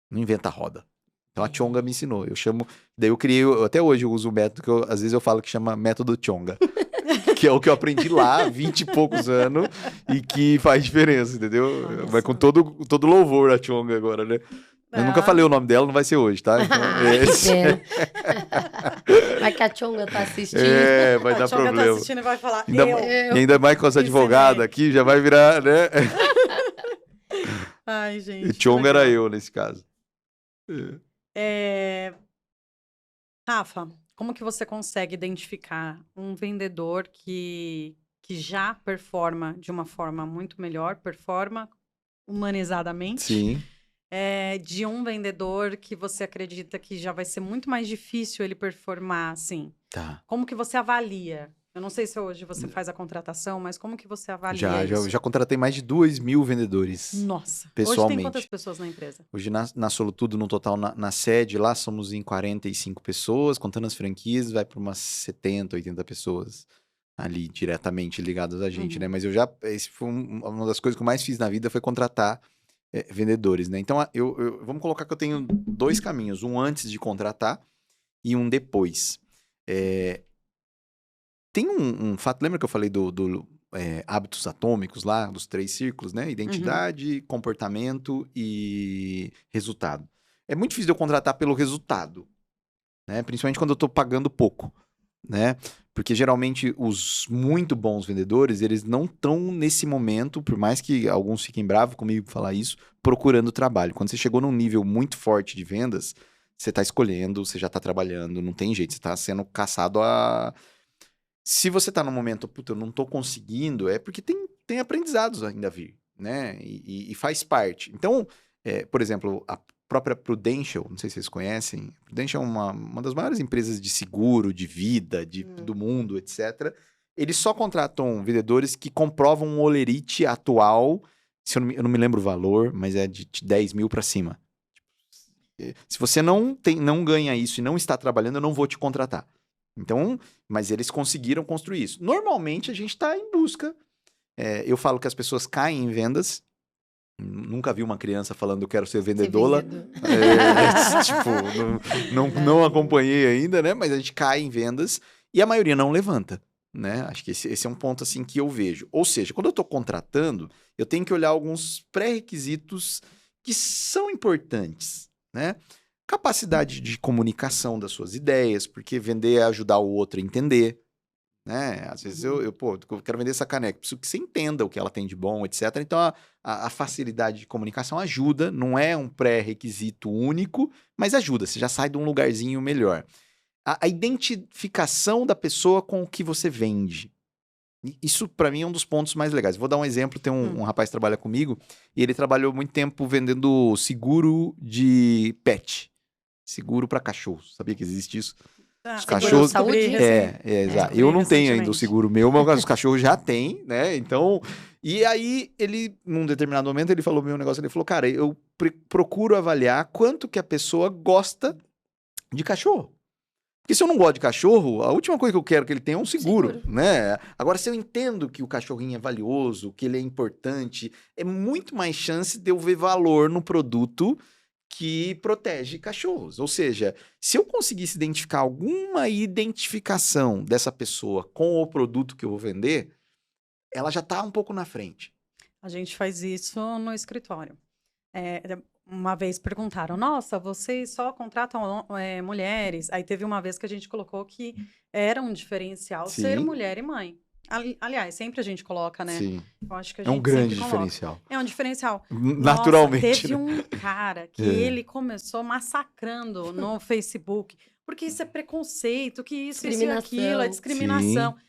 Não inventa roda. Então a Chonga me ensinou. Eu chamo. Daí eu criei. Até hoje eu uso o método que às vezes eu falo que chama método Chonga. Que é o que eu aprendi lá, 20 e poucos anos, e que faz diferença, entendeu? Nossa. Vai com todo louvor a Chonga agora, né? Eu nunca falei o nome dela, não vai ser hoje, tá? Então, Vai que a Chonga tá assistindo. Vai dar A Chonga problema. tá assistindo e vai falar, E ainda mais com as advogadas aqui, já vai virar, né? Ai, gente. E Chonga era eu nesse caso. É, Rafa, como que você consegue identificar um vendedor que já performa de uma forma muito melhor, performa humanizadamente, Sim. de um vendedor que você acredita que já vai ser muito mais difícil ele performar, assim? Tá. Como que você avalia? Eu não sei se hoje você faz a contratação, mas como que você avalia Já isso? contratei mais de 2.000 vendedores, Nossa, hoje tem quantas pessoalmente. pessoas na empresa? Hoje na Solutudo, no total, na sede, lá somos em 45 pessoas, contando as franquias, vai para umas 70, 80 pessoas ali diretamente ligadas a gente, né? Uhum. Mas esse foi uma das coisas que eu mais fiz na vida foi contratar vendedores, né? Então, vamos colocar que eu tenho 2 caminhos, um antes de contratar e um depois. Tem um fato, lembra que eu falei do hábitos atômicos lá, dos 3 círculos, né? Uhum. Identidade, comportamento e resultado. É muito difícil de eu contratar pelo resultado, né? Principalmente quando eu tô pagando pouco, né? Porque geralmente os muito bons vendedores, eles não estão nesse momento, por mais que alguns fiquem bravos comigo por falar isso, procurando trabalho. Quando você chegou num nível muito forte de vendas, você tá escolhendo, você já tá trabalhando, não tem jeito, você tá sendo caçado a... Se você tá no momento, puta, eu não tô conseguindo, é porque tem aprendizados ainda a vir, né? E faz parte. Então, por exemplo, a própria Prudential, não sei se vocês conhecem, Prudential é uma das maiores empresas de seguro, de vida, do mundo, etc. Eles só contratam vendedores que comprovam um holerite atual, se eu não me lembro o valor, mas é de 10 mil para cima. Se você não ganha isso e não está trabalhando, eu não vou te contratar. Então, mas eles conseguiram construir isso. Normalmente a gente está em busca. Eu falo que as pessoas caem em vendas. Nunca vi uma criança falando eu quero ser vendedola. Tipo, não acompanhei ainda, né? Mas a gente cai em vendas e a maioria não levanta, né? Acho que esse é um ponto assim que eu vejo. Ou seja, quando eu estou contratando, eu tenho que olhar alguns pré-requisitos que são importantes, né? Capacidade de comunicação das suas ideias, porque vender é ajudar o outro a entender, né? Às vezes eu quero vender essa caneca, preciso que você entenda o que ela tem de bom, etc. Então a facilidade de comunicação ajuda, não é um pré-requisito único, mas ajuda, você já sai de um lugarzinho melhor. A identificação da pessoa com o que você vende. Isso, para mim, é um dos pontos mais legais. Vou dar um exemplo: tem um rapaz que trabalha comigo e ele trabalhou muito tempo vendendo seguro de pet. Seguro para cachorros. Sabia que existe isso? Os cachorros. Saúde? Exato. Eu não tenho ainda o recentemente. seguro meu, mas os cachorros já têm, né? Então. E aí, ele, num determinado momento, ele falou meu negócio. Ele falou: cara, eu procuro avaliar quanto que a pessoa gosta de cachorro. Porque se eu não gosto de cachorro, a última coisa que eu quero que ele tenha é um seguro, né? Agora, se eu entendo que o cachorrinho é valioso, que ele é importante, é muito mais chance de eu ver valor no produto que protege cachorros. Ou seja, se eu conseguisse identificar alguma identificação dessa pessoa com o produto que eu vou vender, ela já está um pouco na frente. A gente faz isso no escritório. Uma vez perguntaram, nossa, vocês só contratam mulheres? Aí teve uma vez que a gente colocou que era um diferencial ser Sim. mulher e mãe. Aliás, sempre a gente coloca, né? Sim. Eu acho que a É um gente grande sempre coloca. diferencial. É um diferencial. Naturalmente. Nossa, teve né? um cara que ele começou massacrando no Facebook, porque isso é preconceito, que isso e aquilo, é discriminação. Sim.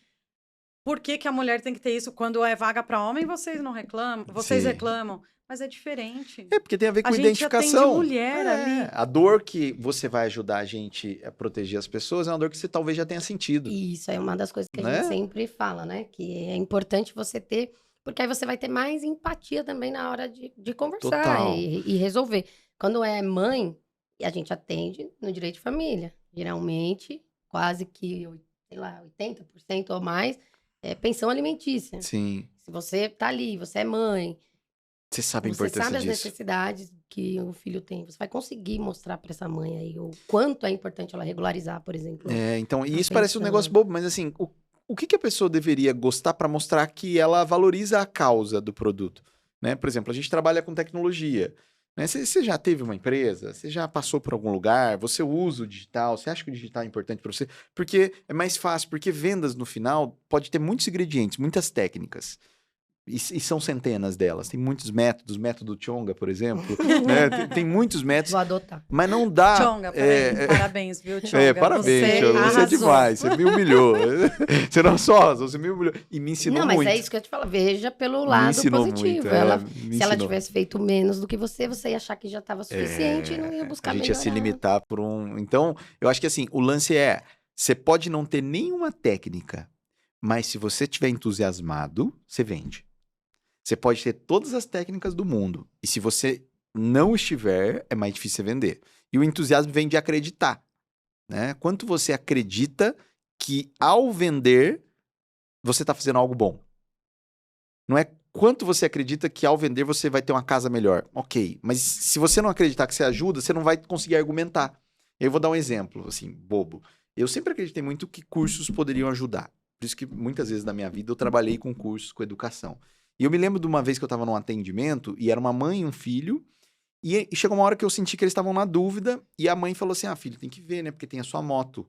Por que que a mulher tem que ter isso? Quando é vaga para homem, vocês não reclamam, vocês Sim. reclamam. Mas é diferente. É, porque tem a ver com A gente identificação. atende mulher ali. A dor que você vai ajudar a gente a proteger as pessoas é uma dor que você talvez já tenha sentido. Isso é uma das coisas que a Né? gente sempre fala, né? Que é importante você ter, porque aí você vai ter mais empatia também na hora de conversar Total. e resolver. Quando é mãe, a gente atende no direito de família. Geralmente, quase que, sei lá, 80% ou mais é pensão alimentícia. Sim. Se você tá ali, você é mãe, Você sabe a você importância sabe as disso. necessidades que o filho tem. Você vai conseguir mostrar para essa mãe aí o quanto é importante ela regularizar, por exemplo. Então, e a isso parece um pensão. negócio bobo, mas assim, o que a pessoa deveria gostar para mostrar que ela valoriza a causa do produto? Né? Por exemplo, a gente trabalha com tecnologia. Né? Você já teve uma empresa? Você já passou por algum lugar? Você usa o digital? Você acha que o digital é importante para você? Porque é mais fácil, porque vendas no final pode ter muitos ingredientes, muitas técnicas. E são centenas delas. Tem muitos métodos, método Chonga, por exemplo. Né? Tem muitos métodos. Vou adotar. Mas não dá. Chonga, peraí. Parabéns, viu, Chonga? Parabéns, Chonga. Você é arrasou. demais. Você me humilhou. Você não só, você me humilhou. E me ensinou Não, mas muito. é isso que eu te falo. Veja pelo lado positivo. Se ela tivesse feito menos do que você ia achar que já estava suficiente e não ia buscar A gente melhorar. ia se limitar por Então, eu acho que assim, o lance é, você pode não ter nenhuma técnica, mas se você estiver entusiasmado, você vende. Você pode ter todas as técnicas do mundo. E se você não estiver, é mais difícil você vender. E o entusiasmo vem de acreditar. Né? Quanto você acredita que ao vender, você está fazendo algo bom. Não é quanto você acredita que ao vender você vai ter uma casa melhor. Ok, mas se você não acreditar que você ajuda, você não vai conseguir argumentar. Eu vou dar um exemplo, assim, bobo. Eu sempre acreditei muito que cursos poderiam ajudar. Por isso que muitas vezes na minha vida eu trabalhei com cursos, com educação. E eu me lembro de uma vez que eu estava num atendimento e era uma mãe e um filho, e chegou uma hora que eu senti que eles estavam na dúvida, e a mãe falou assim, filho, tem que ver, né, porque tem a sua moto.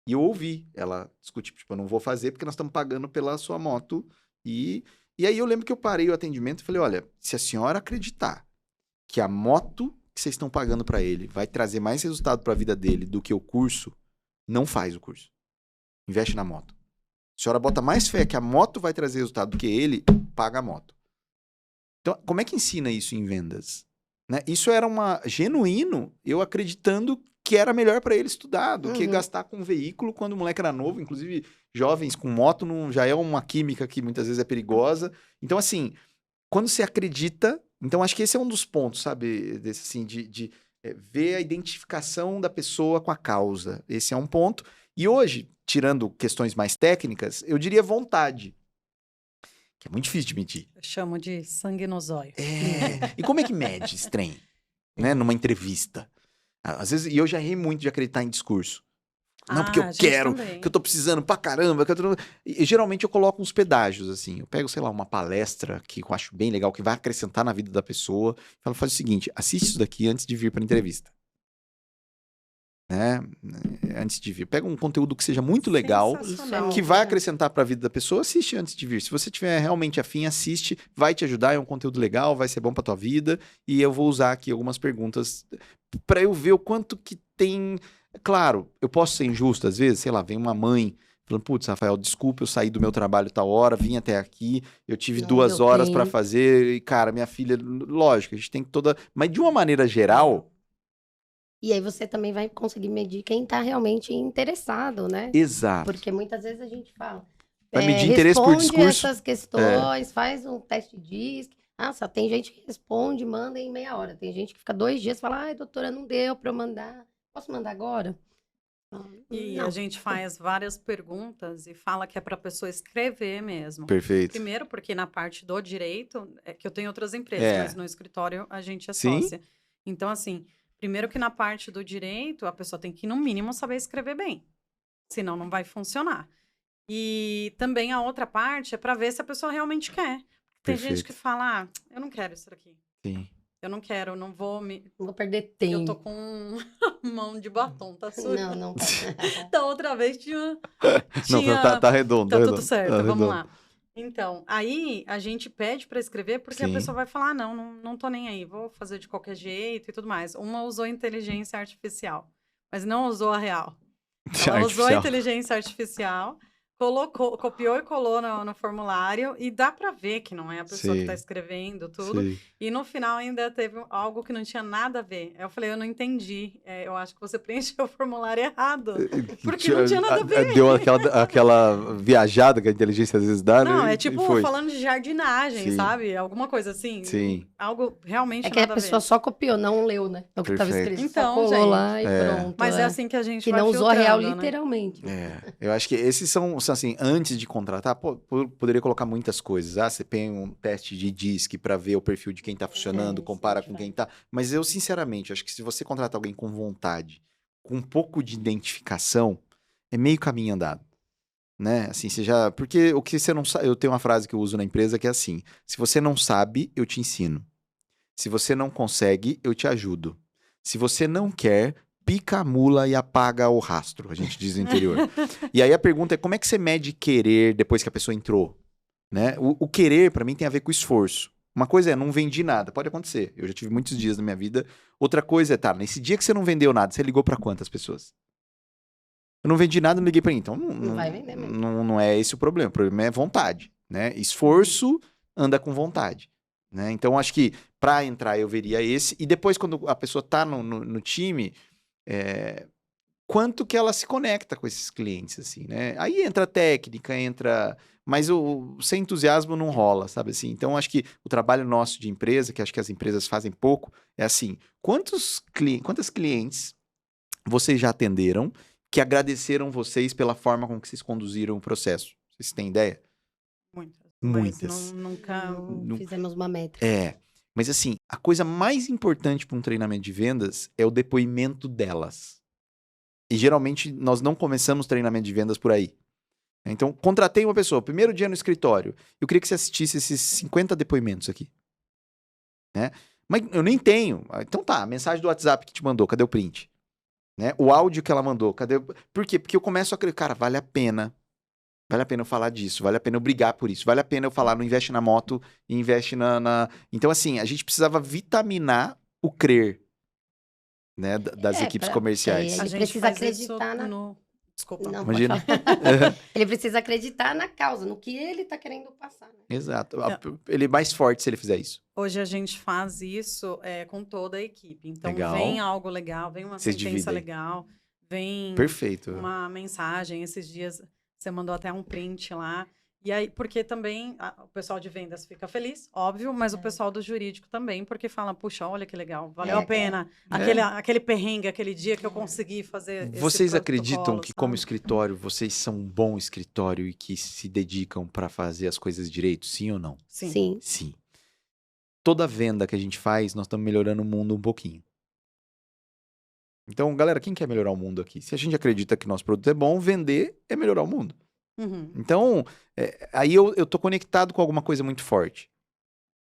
E eu ouvi ela discutir, tipo, eu não vou fazer porque nós estamos pagando pela sua moto. E aí eu lembro que eu parei o atendimento e falei, olha, se a senhora acreditar que a moto que vocês estão pagando para ele vai trazer mais resultado para a vida dele do que o curso, não faz o curso. Investe na moto. A senhora bota mais fé que a moto vai trazer resultado do que ele, paga a moto. Então, como é que ensina isso em vendas? Né? Isso era genuíno, eu acreditando que era melhor para ele estudar do que gastar com um veículo quando o moleque era novo. Inclusive, jovens com moto já é uma química que muitas vezes é perigosa. Então, assim, quando você acredita... Então, acho que esse é um dos pontos, sabe? Desse, assim, de ver a identificação da pessoa com a causa. Esse é um ponto. E hoje, tirando questões mais técnicas, eu diria vontade. Que é muito difícil de medir. Eu chamo de sangue no zóio. E como é que mede esse trem? Né? Numa entrevista. Às vezes, e eu já errei muito de acreditar em discurso. Não, porque eu quero, que eu tô precisando pra caramba. E geralmente eu coloco uns pedágios, assim. Eu pego, sei lá, uma palestra que eu acho bem legal, que vai acrescentar na vida da pessoa. Falo, faz o seguinte, assiste isso daqui antes de vir pra entrevista. Né? Antes de vir. Pega um conteúdo que seja muito legal, que vai acrescentar para a vida da pessoa, assiste antes de vir. Se você tiver realmente afim, assiste, vai te ajudar, é um conteúdo legal, vai ser bom para tua vida, e eu vou usar aqui algumas perguntas para eu ver o quanto que tem... Claro, eu posso ser injusto às vezes, sei lá, vem uma mãe falando, putz, Rafael, desculpa, eu saí do meu trabalho tal hora, vim até aqui, eu tive 2 horas para fazer, e cara, minha filha, lógico, a gente tem que mas de uma maneira geral... E aí você também vai conseguir medir quem tá realmente interessado, né? Exato. Porque muitas vezes a gente fala... Vai medir interesse por discurso. Responde essas questões, faz um teste de DISC. Só tem gente que responde, manda em meia hora. Tem gente que fica 2 dias e fala, ai, doutora, não deu pra eu mandar. Posso mandar agora? E a gente faz várias perguntas e fala que é para a pessoa escrever mesmo. Perfeito. Primeiro, porque na parte do direito, que eu tenho outras empresas, mas no escritório a gente é sócia. Então, assim, primeiro que na parte do direito, a pessoa tem que, no mínimo, saber escrever bem. Senão não vai funcionar. E também a outra parte é para ver se a pessoa realmente quer. Tem gente que fala, eu não quero isso daqui. Sim. Eu não quero, não vou perder tempo. Eu tô com mão de batom, tá sujo? Não. Da outra vez tinha... Não, tá redondo. Tá tudo certo, vamos lá. Então, aí a gente pede para escrever porque a pessoa vai falar, não tô nem aí, vou fazer de qualquer jeito e tudo mais. Uma usou inteligência artificial, mas não usou a real. Ela usou a inteligência artificial, copiou e colou no formulário e dá para ver que não é a pessoa que tá escrevendo tudo. Sim. E no final ainda teve algo que não tinha nada a ver. Eu falei, eu não entendi. Eu acho que você preencheu o formulário errado. Porque não tinha nada a ver. Deu aquela viajada que a inteligência às vezes dá, né? Não, é tipo falando de jardinagem, sabe? Alguma coisa assim. Sim. Algo realmente nada a ver. É que a pessoa só copiou, não leu, né? É o que estava escrito. Então, só colou lá e pronto. Mas é assim que a gente vai filtrando, não usou a real né? literalmente. Eu acho que esses são assim, antes de contratar, poderia colocar muitas coisas. Você tem um teste de DISC para ver o perfil de quem tá funcionando, compara com quem tá. Mas eu, sinceramente, acho que se você contratar alguém com vontade, com um pouco de identificação, é meio caminho andado. Né? Assim, porque o que você não sabe, eu tenho uma frase que eu uso na empresa que é assim: se você não sabe, eu te ensino. Se você não consegue, eu te ajudo. Se você não quer, pica a mula e apaga o rastro, a gente diz no interior. E aí a pergunta é, como é que você mede querer depois que a pessoa entrou? né? O querer, para mim, tem a ver com esforço. Uma coisa é, não vendi nada. Pode acontecer. Eu já tive muitos dias na minha vida. Outra coisa é, tá, nesse dia que você não vendeu nada, você ligou para quantas pessoas? Eu não vendi nada, não liguei para ninguém. Então, Não vai vender mesmo. não é esse o problema. O problema é vontade, né? Esforço anda com vontade, né? Então, acho que para entrar eu veria esse. E depois, quando a pessoa tá no time, quanto que ela se conecta com esses clientes, assim, né? Aí entra a técnica, mas sem entusiasmo não rola, sabe assim? Então, acho que o trabalho nosso de empresa, que acho que as empresas fazem pouco, é assim, quantas clientes vocês já atenderam que agradeceram vocês pela forma com que vocês conduziram o processo? Vocês têm ideia? Muitas. Muitas. Mas nunca... Não fizemos uma métrica. Mas assim, a coisa mais importante para um treinamento de vendas é o depoimento delas. E geralmente nós não começamos treinamento de vendas por aí. Então, contratei uma pessoa, primeiro dia no escritório. Eu queria que você assistisse esses 50 depoimentos aqui. Né? Mas eu nem tenho. Então tá, a mensagem do WhatsApp que te mandou, cadê o print? Né? O áudio que ela mandou, cadê? Por quê? Porque eu começo a acreditar, cara, vale a pena eu falar disso, vale a pena eu brigar por isso, vale a pena eu falar, não investe na moto, investe na... Então, assim, a gente precisava vitaminar o crer, né, das equipes comerciais. Ele precisa acreditar Desculpa. Não, imagina. Ele precisa acreditar na causa, no que ele tá querendo passar. Né? Exato. Ele é mais forte se ele fizer isso. Hoje a gente faz isso com toda a equipe. Então, Legal. vem algo legal, vem uma Vocês sentença dividem. legal, vem Perfeito. uma mensagem. Esses dias você mandou até um print lá. E aí, porque também o pessoal de vendas fica feliz, óbvio, mas o pessoal do jurídico também, porque fala, puxa, olha que legal, valeu a pena. Aquele perrengue, aquele dia que eu consegui fazer Vocês acreditam que, como escritório, vocês são um bom escritório e que se dedicam para fazer as coisas direito? Sim ou não? Sim. Sim. Toda venda que a gente faz, nós estamos melhorando o mundo um pouquinho. Então, galera, quem quer melhorar o mundo aqui? Se a gente acredita que nosso produto é bom, vender é melhorar o mundo. Uhum. Então, aí eu tô conectado com alguma coisa muito forte,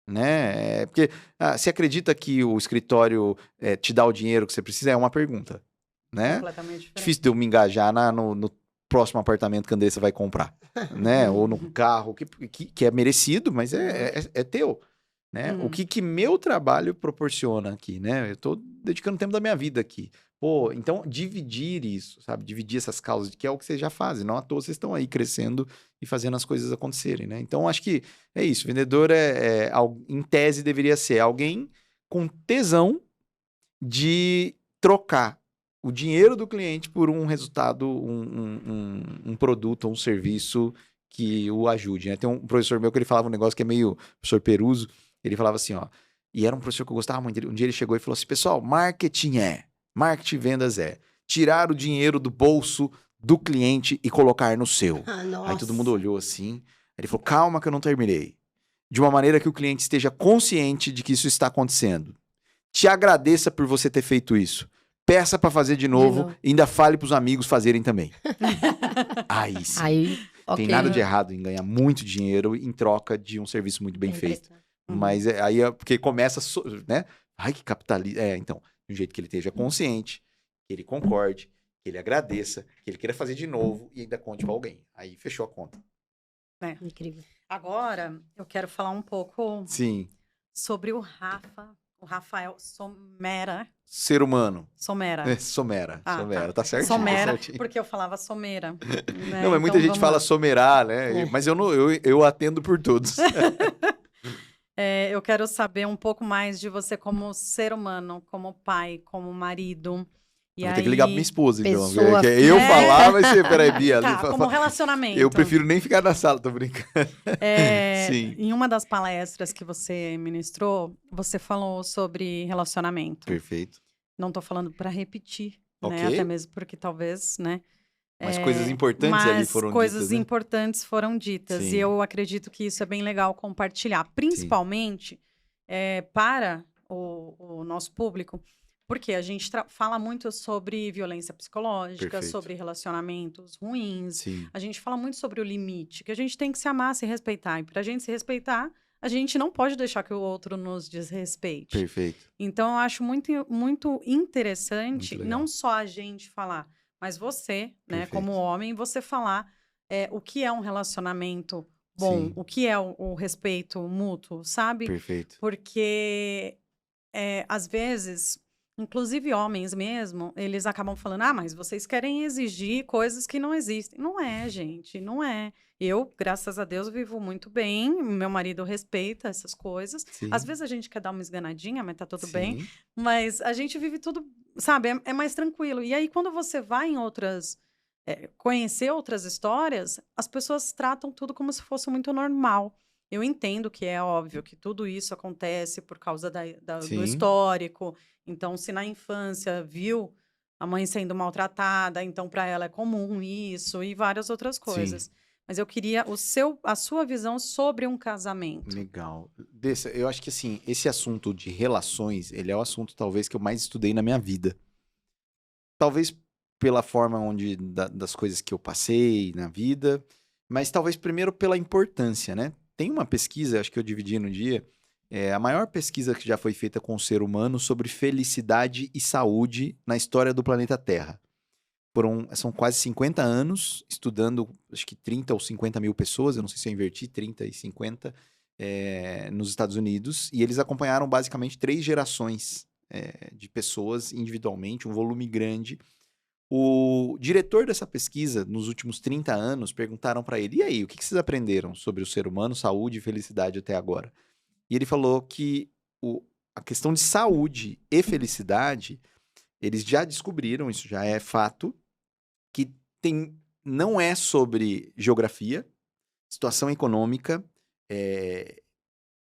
né? Porque você acredita que o escritório te dá o dinheiro que você precisa? É uma pergunta, né? Completamente diferente. Difícil de eu me engajar no próximo apartamento que a Andressa vai comprar, né? Ou no carro, que é merecido, mas é teu, né? Uhum. O que meu trabalho proporciona aqui, né? Eu tô dedicando tempo da minha vida aqui. Pô, então dividir isso, sabe? Dividir essas causas, que é o que vocês já fazem. Não à toa vocês estão aí crescendo e fazendo as coisas acontecerem, né? Então, acho que é isso. Vendedor em tese, deveria ser alguém com tesão de trocar o dinheiro do cliente por um resultado, um produto ou um serviço que o ajude, né? Tem um professor meu que ele falava um negócio que é meio professor Peruso. Ele falava assim, ó, e era um professor que eu gostava muito. Um dia ele chegou e falou assim, pessoal, marketing e vendas tirar o dinheiro do bolso do cliente e colocar no seu. Aí todo mundo olhou assim, ele falou, calma que eu não terminei. De uma maneira que o cliente esteja consciente de que isso está acontecendo. Te agradeça por você ter feito isso. Peça para fazer de novo e ainda fale para os amigos fazerem também. Aí sim. Tem nada de errado em ganhar muito dinheiro em troca de um serviço muito bem feito. Mas aí é porque começa, né? Ai, que capitalista. Então, de um jeito que ele esteja consciente, que ele concorde, que ele agradeça, que ele queira fazer de novo e ainda conte para alguém. Aí fechou a conta. Incrível. Agora, eu quero falar um pouco sobre o Rafael Somera. Ser humano. Somera. Somera. Tá certinho. Somera, tá certinho. porque eu falava someira. Né? Não, mas muita gente fala somerar, né? Mas eu atendo por todos. Eu quero saber um pouco mais de você como ser humano, como pai, como marido. Vou ter que ligar pra minha esposa, então. Pessoa... Eu falar, vai ser, peraí, Bia. Como relacionamento. Eu prefiro nem ficar na sala, tô brincando. Sim. Em uma das palestras que você ministrou, você falou sobre relacionamento. Perfeito. Não tô falando para repetir, né? Até mesmo porque talvez, né? Mas coisas importantes ali foram ditas, coisas importantes foram ditas. Sim. E eu acredito que isso é bem legal compartilhar. Principalmente para o nosso público. Porque a gente fala muito sobre violência psicológica, Perfeito. sobre relacionamentos ruins. Sim. A gente fala muito sobre o limite, que a gente tem que se amar, se respeitar. E para a gente se respeitar, a gente não pode deixar que o outro nos desrespeite. Perfeito. Então, eu acho muito, muito interessante, Muito não só a gente falar, mas você, né, Perfeito. como homem, você falar o que é um relacionamento bom, Sim. o que é o respeito mútuo, sabe? Perfeito. Porque às vezes, inclusive homens mesmo, eles acabam falando: ah, mas vocês querem exigir coisas que não existem. Não é, gente, não é. Eu, graças a Deus, vivo muito bem. Meu marido respeita essas coisas. Às Sim. vezes a gente quer dar uma esganadinha, mas tá tudo bem. Sim. Mas a gente vive tudo, sabe, é mais tranquilo. E aí, quando você vai em outras. Conhecer outras histórias, as pessoas tratam tudo como se fosse muito normal. Eu entendo que é óbvio que tudo isso acontece por causa do Sim. histórico. Então, se na infância viu a mãe sendo maltratada, então para ela é comum isso e várias outras Sim. coisas. Mas eu queria a sua visão sobre um casamento. Legal. Eu acho que assim, esse assunto de relações, ele é o assunto talvez que eu mais estudei na minha vida. Talvez pela forma das coisas que eu passei na vida, mas talvez primeiro pela importância, né? Tem uma pesquisa, acho que eu dividi no dia, a maior pesquisa que já foi feita com o ser humano sobre felicidade e saúde na história do planeta Terra. São quase 50 anos estudando, acho que 30 ou 50 mil pessoas, eu não sei se eu inverti, 30 e 50, nos Estados Unidos, e eles acompanharam basicamente 3 gerações de pessoas individualmente, um volume grande. O diretor dessa pesquisa, nos últimos 30 anos, perguntaram para ele: e aí, o que vocês aprenderam sobre o ser humano, saúde e felicidade até agora? E ele falou que a questão de saúde e felicidade, eles já descobriram, isso já é fato, que não é sobre geografia, situação econômica,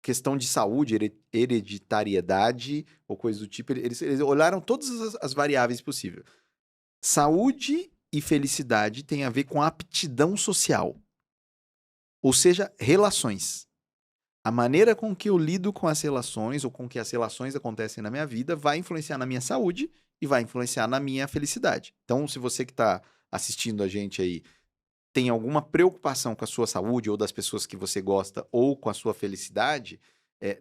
questão de saúde, hereditariedade ou coisa do tipo. Eles olharam todas as variáveis possíveis. Saúde e felicidade tem a ver com aptidão social, ou seja, relações. A maneira com que eu lido com as relações ou com que as relações acontecem na minha vida vai influenciar na minha saúde e vai influenciar na minha felicidade. Então, se você que está assistindo a gente aí tem alguma preocupação com a sua saúde ou das pessoas que você gosta ou com a sua felicidade,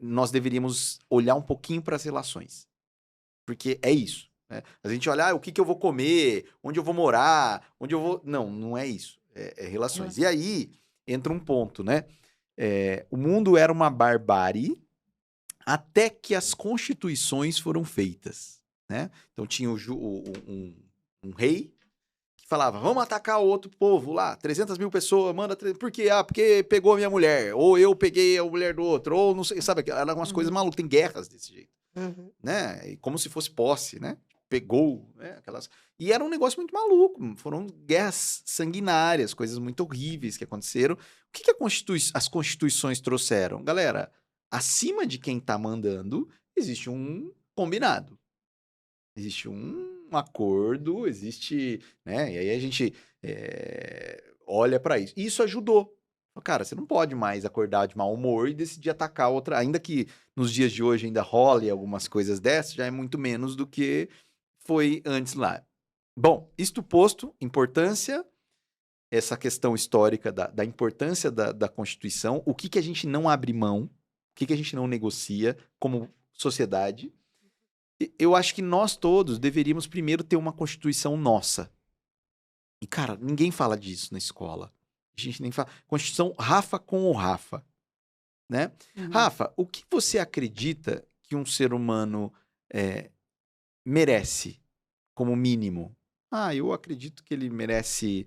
nós deveríamos olhar um pouquinho para as relações. Porque é isso. Né? A gente olha, o que eu vou comer, onde eu vou morar, onde eu vou... Não é isso. É relações. E aí entra um ponto, né? O mundo era uma barbárie até que as constituições foram feitas, né? Então tinha um rei que falava, vamos atacar o outro povo lá, 300 mil pessoas, manda... Por quê? Porque pegou a minha mulher, ou eu peguei a mulher do outro, ou não sei, sabe? Eram umas coisas malucas, tem guerras desse jeito, né? E como se fosse posse, né? Pegou, né? Aquelas... E era um negócio muito maluco, foram guerras sanguinárias, coisas muito horríveis que aconteceram. O que as constituições trouxeram? Galera, acima de quem tá mandando, existe um combinado. Existe um acordo, existe, né? E aí a gente olha para isso. E isso ajudou. Cara, você não pode mais acordar de mau humor e decidir atacar outra, ainda que nos dias de hoje ainda role algumas coisas dessas, já é muito menos do que foi antes lá. Bom, isto posto, importância, essa questão histórica da importância da Constituição, o que a gente não abre mão, o que a gente não negocia como sociedade. Eu acho que nós todos deveríamos primeiro ter uma Constituição nossa. E, cara, ninguém fala disso na escola. A gente nem fala. Constituição Rafa com o Rafa. Né? Rafa, o que você acredita que um ser humano merece como mínimo? Eu acredito que ele merece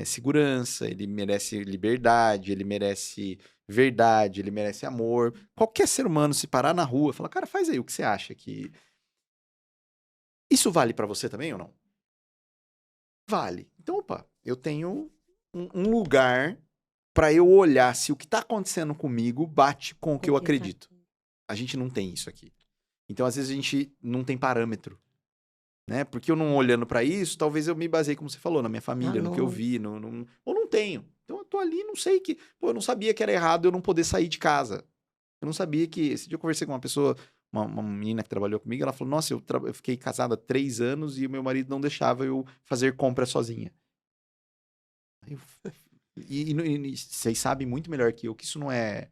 segurança, ele merece liberdade, ele merece verdade, ele merece amor. Qualquer ser humano se parar na rua e falar, cara, faz aí o que você acha que... Isso vale pra você também ou não? Vale. Então, opa, eu tenho um lugar pra eu olhar se o que tá acontecendo comigo bate com o que eu acredito. A gente não tem isso aqui. Então, às vezes, a gente não tem parâmetro. Né? Porque eu não olhando pra isso, talvez eu me baseie, como você falou, na minha família, no que eu vi, ou não tenho. Então, eu tô ali, não sei que... Pô, eu não sabia que era errado eu não poder sair de casa. Eu não sabia que... Esse dia eu conversei com uma pessoa... Uma menina que trabalhou comigo, ela falou, nossa, eu fiquei casada há 3 anos e o meu marido não deixava eu fazer compra sozinha. E vocês sabem muito melhor que eu que isso não é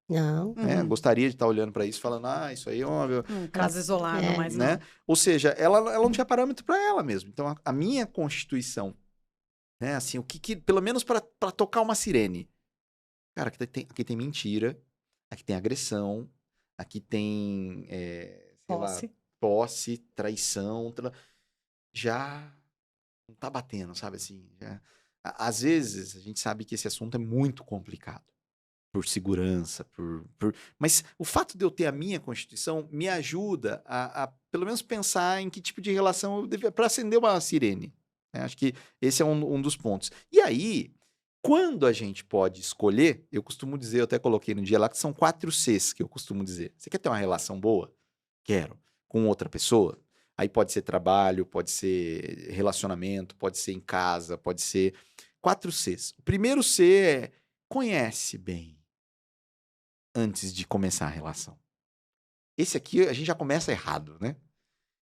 Não. Né? Gostaria de estar olhando para isso, falando, isso aí é uma... caso isolado, mas né? não. Ou seja, ela não tinha parâmetro para ela mesmo. Então, a minha Constituição, né? Assim, pelo menos para tocar uma sirene, Cara, aqui tem mentira, aqui tem agressão, aqui tem, sei lá, Posse. posse, traição. Já não tá batendo, sabe assim? Às vezes, a gente sabe que esse assunto é muito complicado. Por segurança, mas o fato de eu ter a minha Constituição me ajuda a pelo menos pensar em que tipo de relação eu devia, para acender uma sirene, né? Acho que esse é um dos pontos. E aí, quando a gente pode escolher, eu costumo dizer, eu até coloquei no dia lá, que são 4 Cs que eu costumo dizer. Você quer ter uma relação boa? Quero. Com outra pessoa? Aí pode ser trabalho, pode ser relacionamento, pode ser em casa, pode ser 4 Cs. O primeiro C é conhece bem antes de começar a relação. Esse aqui a gente já começa errado, né?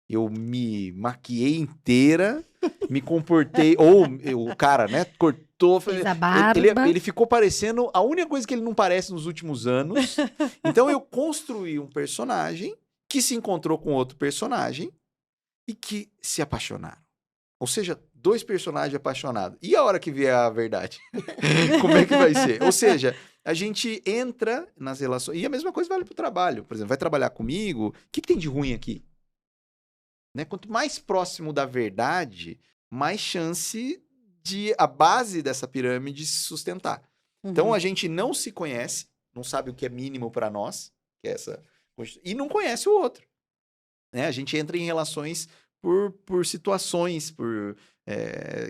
Eu me maquiei inteira, me comportei, ou o cara, né, cortou, Fez a barba. ele ficou parecendo a única coisa que ele não parece nos últimos anos. Então eu construí um personagem que se encontrou com outro personagem e que se apaixonaram. Ou seja, 2 personagens apaixonados. E a hora que vier a verdade? Como é que vai ser? Ou seja, a gente entra nas relações. E a mesma coisa vale para o trabalho. Por exemplo, vai trabalhar comigo, o que tem de ruim aqui? Né? Quanto mais próximo da verdade, mais chance de a base dessa pirâmide se sustentar. Então a gente não se conhece, não sabe o que é mínimo para nós, que é essa, e não conhece o outro. Né? A gente entra em relações por situações,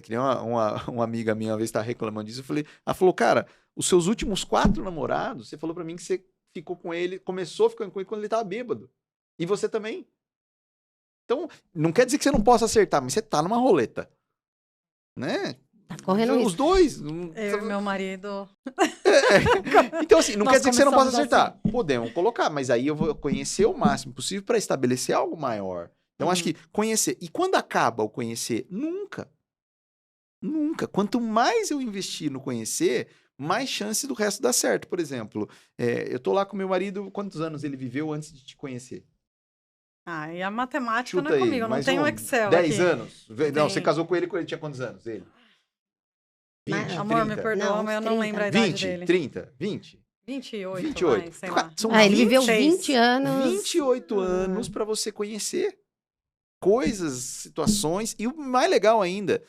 que nem uma amiga minha uma vez estava reclamando disso, ela falou, cara, os seus últimos 4 namorados, você falou pra mim que você ficou com ele, começou ficando com ele quando ele tava bêbado. E você também. Então, não quer dizer que você não possa acertar, mas você tá numa roleta. Né? Tá correndo Os risco. dois. Eu e meu marido. Então, assim, não Nós quer dizer que você não possa começamos acertar. Podemos colocar, mas aí eu vou conhecer o máximo possível para estabelecer algo maior. Então, acho que conhecer. E quando acaba o conhecer? Nunca. Nunca. Quanto mais eu investir no conhecer, mais chance do resto dar certo. Por exemplo, eu tô lá com meu marido, quantos anos ele viveu antes de te conhecer? Ah, e a matemática Chuta não é aí, comigo, eu não mais tenho um, Excel 10 aqui. anos? Não, Tem. você casou com ele quando ele tinha quantos anos? Ele? 20, Amor, 30? me perdoa, Não, mas eu uns não 30. lembro a idade 20, dele. 30, 20? 28, 28. vai, sei lá. São Ele viveu 26. 20 anos. 28 anos para você conhecer coisas, situações. E o mais legal ainda,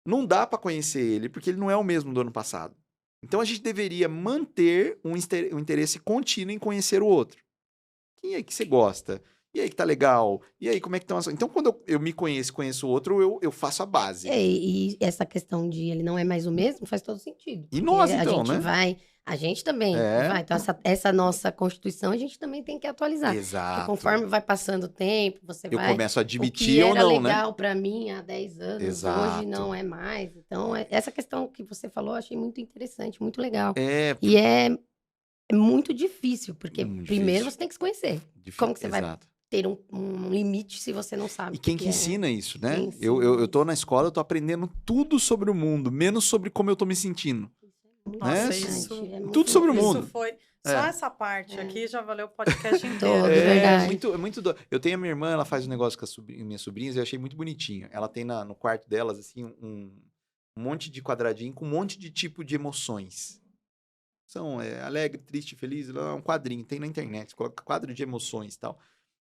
não dá para conhecer ele, porque ele não é o mesmo do ano passado. Então a gente deveria manter um interesse contínuo em conhecer o outro. Quem é que você gosta? E aí que tá legal? E aí como é que estão as... Então quando eu me conheço o outro, eu faço a base. E essa questão de ele não é mais o mesmo faz todo sentido. E Porque nós, a então, gente né? vai, a gente também É. vai. Então, essa nossa Constituição a gente também tem que atualizar. Porque Exato. conforme vai passando o tempo, você Eu vai. começo a O que admitir ou era não, né? legal pra mim há 10 anos, Exato. hoje não é mais. Então, essa questão que você falou, eu achei muito interessante, muito legal. É E é muito difícil, porque muito primeiro difícil. você tem que se conhecer. Difícil. Como que você vai Exato. ter um limite se você não sabe E quem o que que é? ensina isso, né? Quem ensina Eu tô isso? na escola, eu tô aprendendo tudo sobre o mundo, menos sobre como eu tô me sentindo. Muito Nossa, interessante, isso- é muito tudo sobre o incrível. mundo. Isso foi... Só É. essa parte É. aqui já valeu o podcast inteiro. Todo, verdade. muito Eu tenho a minha irmã, ela faz um negócio com as minhas sobrinhas e eu achei muito bonitinho. Ela tem no quarto delas, assim, um monte de quadradinho com um monte de tipo de emoções. São alegre, triste, feliz, é um quadrinho, tem na internet, coloca quadro de emoções e tal.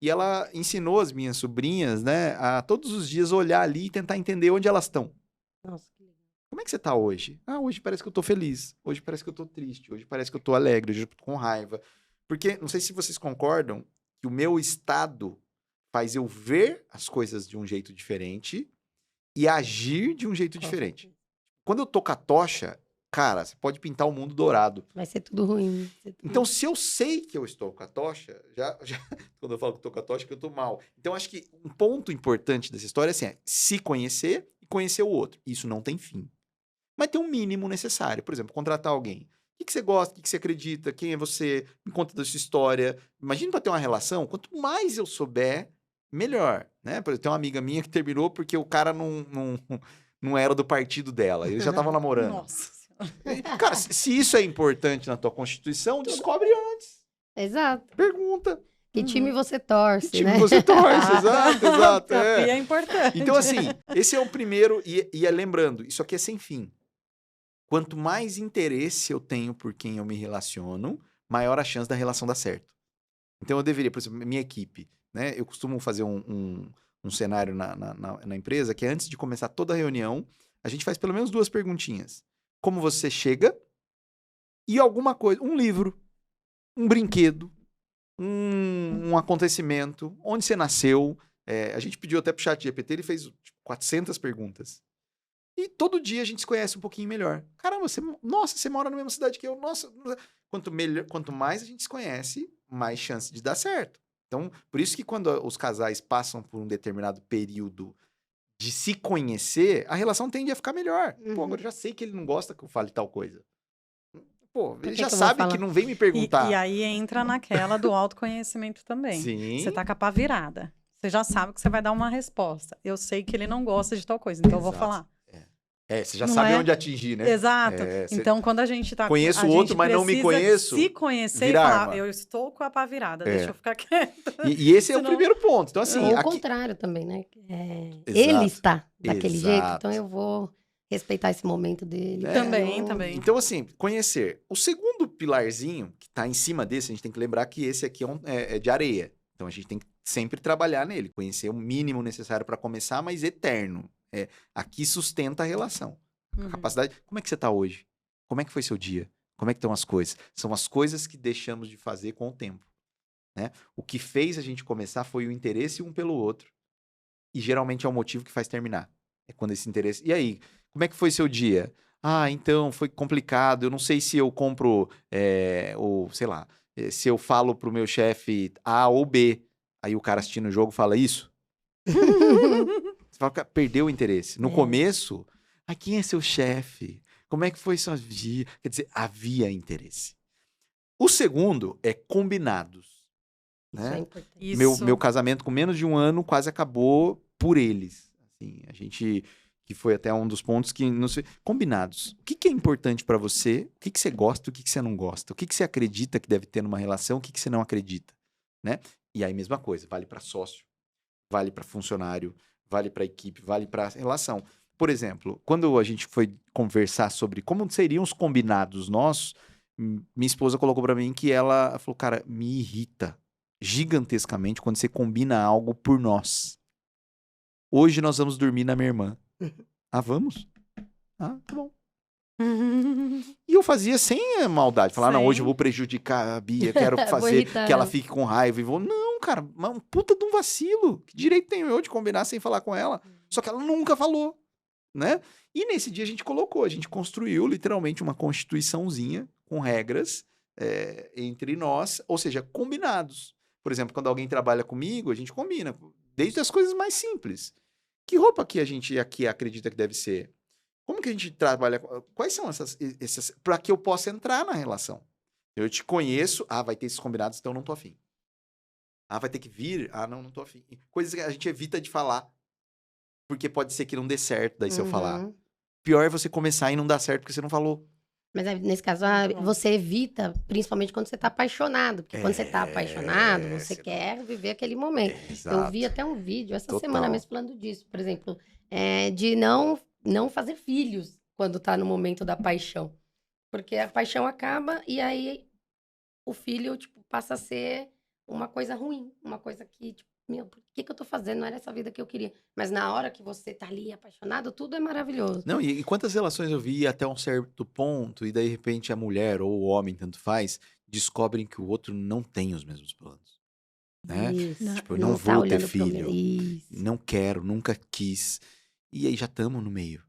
E ela ensinou as minhas sobrinhas, né, a todos os dias olhar ali e tentar entender onde elas estão. Nossa, que legal. Como é que você tá hoje? Ah, hoje parece que eu tô feliz. Hoje parece que eu tô triste. Hoje parece que eu tô alegre. Hoje eu tô com raiva. Porque, não sei se vocês concordam, que o meu estado faz eu ver as coisas de um jeito diferente e agir de um jeito Com diferente. certeza. Quando eu tô com a tocha, cara, você pode pintar o mundo dourado. Vai ser tudo ruim. vai ser tudo Então, se eu sei que eu estou com a tocha, quando eu falo que estou com a tocha, que eu estou mal. Então, acho que um ponto importante dessa história assim, é se conhecer e conhecer o outro. Isso não tem fim. Mas tem um mínimo necessário. Por exemplo, contratar alguém. O que você gosta? O que você acredita? Quem é você? Me conta da sua história. Imagina para ter uma relação, quanto mais eu souber, melhor. Né? Por exemplo, tem uma amiga minha que terminou porque o cara não era do partido dela. Eles já estavam namorando. Nossa Senhora. Cara, se isso é importante na tua Constituição, descobre antes. Exato. Pergunta. Que time você torce, Que time né? você torce, exato, exato. Terapia É. é importante. Então, assim, esse é o primeiro. E lembrando, isso aqui é sem fim. Quanto mais interesse eu tenho por quem eu me relaciono, maior a chance da relação dar certo. Então eu deveria, por exemplo, minha equipe, né? Eu costumo fazer um cenário na empresa que é antes de começar toda a reunião, a gente faz pelo menos 2 perguntinhas. Como você chega e alguma coisa, um livro, um brinquedo, um acontecimento, onde você nasceu. A gente pediu até pro ChatGPT, ele fez tipo, 400 perguntas. E todo dia a gente se conhece um pouquinho melhor. Caramba, você mora na mesma cidade que eu. Nossa, quanto mais a gente se conhece, mais chance de dar certo. Então, por isso que quando os casais passam por um determinado período de se conhecer, a relação tende a ficar melhor. Pô, agora eu já sei que ele não gosta que eu fale tal coisa. Pô, ele já que eu vou sabe falar? que não vem me perguntar. E aí entra naquela do autoconhecimento também. Sim. Você tá com a pá virada. Você já sabe que você vai dar uma resposta. Eu sei que ele não gosta de tal coisa, então eu vou Exato. falar. Você já Não sabe é? onde atingir, né? Exato. Você- Então, quando a gente tá... Conheço a o outro, gente mas não me precisa conheço, se conhecer e vira falar, arma. eu estou com a pá virada, deixa eu ficar quieta. E esse é o Senão- primeiro ponto. Então, assim, Ou o aqui... contrário também, né? Exato. Ele está daquele jeito, Exato. então eu vou respeitar esse momento dele. Também. Então, assim, conhecer. O segundo pilarzinho, que tá em cima desse, a gente tem que lembrar que esse aqui é de areia. Então, a gente tem que sempre trabalhar nele. Conhecer o mínimo necessário para começar, mas eterno. Aqui sustenta a relação. A capacidade... Como é que você tá hoje? Como é que foi seu dia? Como é que estão as coisas? São as coisas que deixamos de fazer com o tempo, né? O que fez a gente começar foi o interesse um pelo outro. E geralmente é o motivo que faz terminar. É quando esse interesse... E aí, como é que foi seu dia? Ah, então, foi complicado. Eu não sei se eu compro, ou sei lá, se eu falo pro meu chefe A ou B. Aí o cara assistindo o jogo fala isso. Você fala, cara, perdeu o interesse. No começo, quem é seu chefe? Como é que foi sua vida? Quer dizer, havia interesse. O segundo é combinados. Isso é Né? importante. Meu casamento com menos de 1 ano quase acabou por eles. Assim, a gente, que foi até um dos pontos que não sei, combinados. O que é importante para você? O que você gosta? O que você não gosta? O que você acredita que deve ter numa relação? O que você não acredita? Né? E aí, mesma coisa, vale para sócio, vale para funcionário, vale para equipe, vale para relação. Por exemplo, quando a gente foi conversar sobre como seriam os combinados nossos, minha esposa colocou para mim que ela falou, cara, me irrita gigantescamente quando você combina algo por nós. Hoje nós vamos dormir na minha irmã. Ah, vamos? Ah, tá bom. E eu fazia sem maldade. Falar, não, hoje eu vou prejudicar a Bia, quero fazer que ela fique com raiva. E vou, não, cara, um puta de um vacilo. Que direito tenho eu de combinar sem falar com ela? Só que ela nunca falou, né? E nesse dia a gente construiu literalmente uma constituiçãozinha com regras entre nós, ou seja, combinados. Por exemplo, quando alguém trabalha comigo, a gente combina, desde as coisas mais simples. Que roupa que a gente aqui acredita que deve ser? Como que a gente trabalha? Quais são essas para que eu possa entrar na relação? Eu te conheço, vai ter esses combinados, então eu não tô afim. Vai ter que vir, não tô afim. Coisas que a gente evita de falar, porque pode ser que não dê certo daí se eu falar. Pior é você começar e não dar certo porque você não falou. Mas nesse caso, você evita, principalmente quando você tá apaixonado. Porque quando você tá apaixonado, você quer viver aquele momento. Eu vi até um vídeo essa semana mesmo falando disso. Por exemplo, de não fazer filhos quando tá no momento da paixão. Porque a paixão acaba e aí o filho, tipo, passa a ser uma coisa ruim. Uma coisa que, tipo, meu, por que eu tô fazendo? Não era essa vida que eu queria. Mas na hora que você tá ali apaixonado, tudo é maravilhoso. Não, e quantas relações eu vi até um certo ponto, e daí, de repente, a mulher ou o homem, tanto faz, descobrem que o outro não tem os mesmos planos. Né? Isso. Tipo, eu não tá vou ter olhando pro filho. Isso. Não quero, nunca quis. E aí já estamos no meio.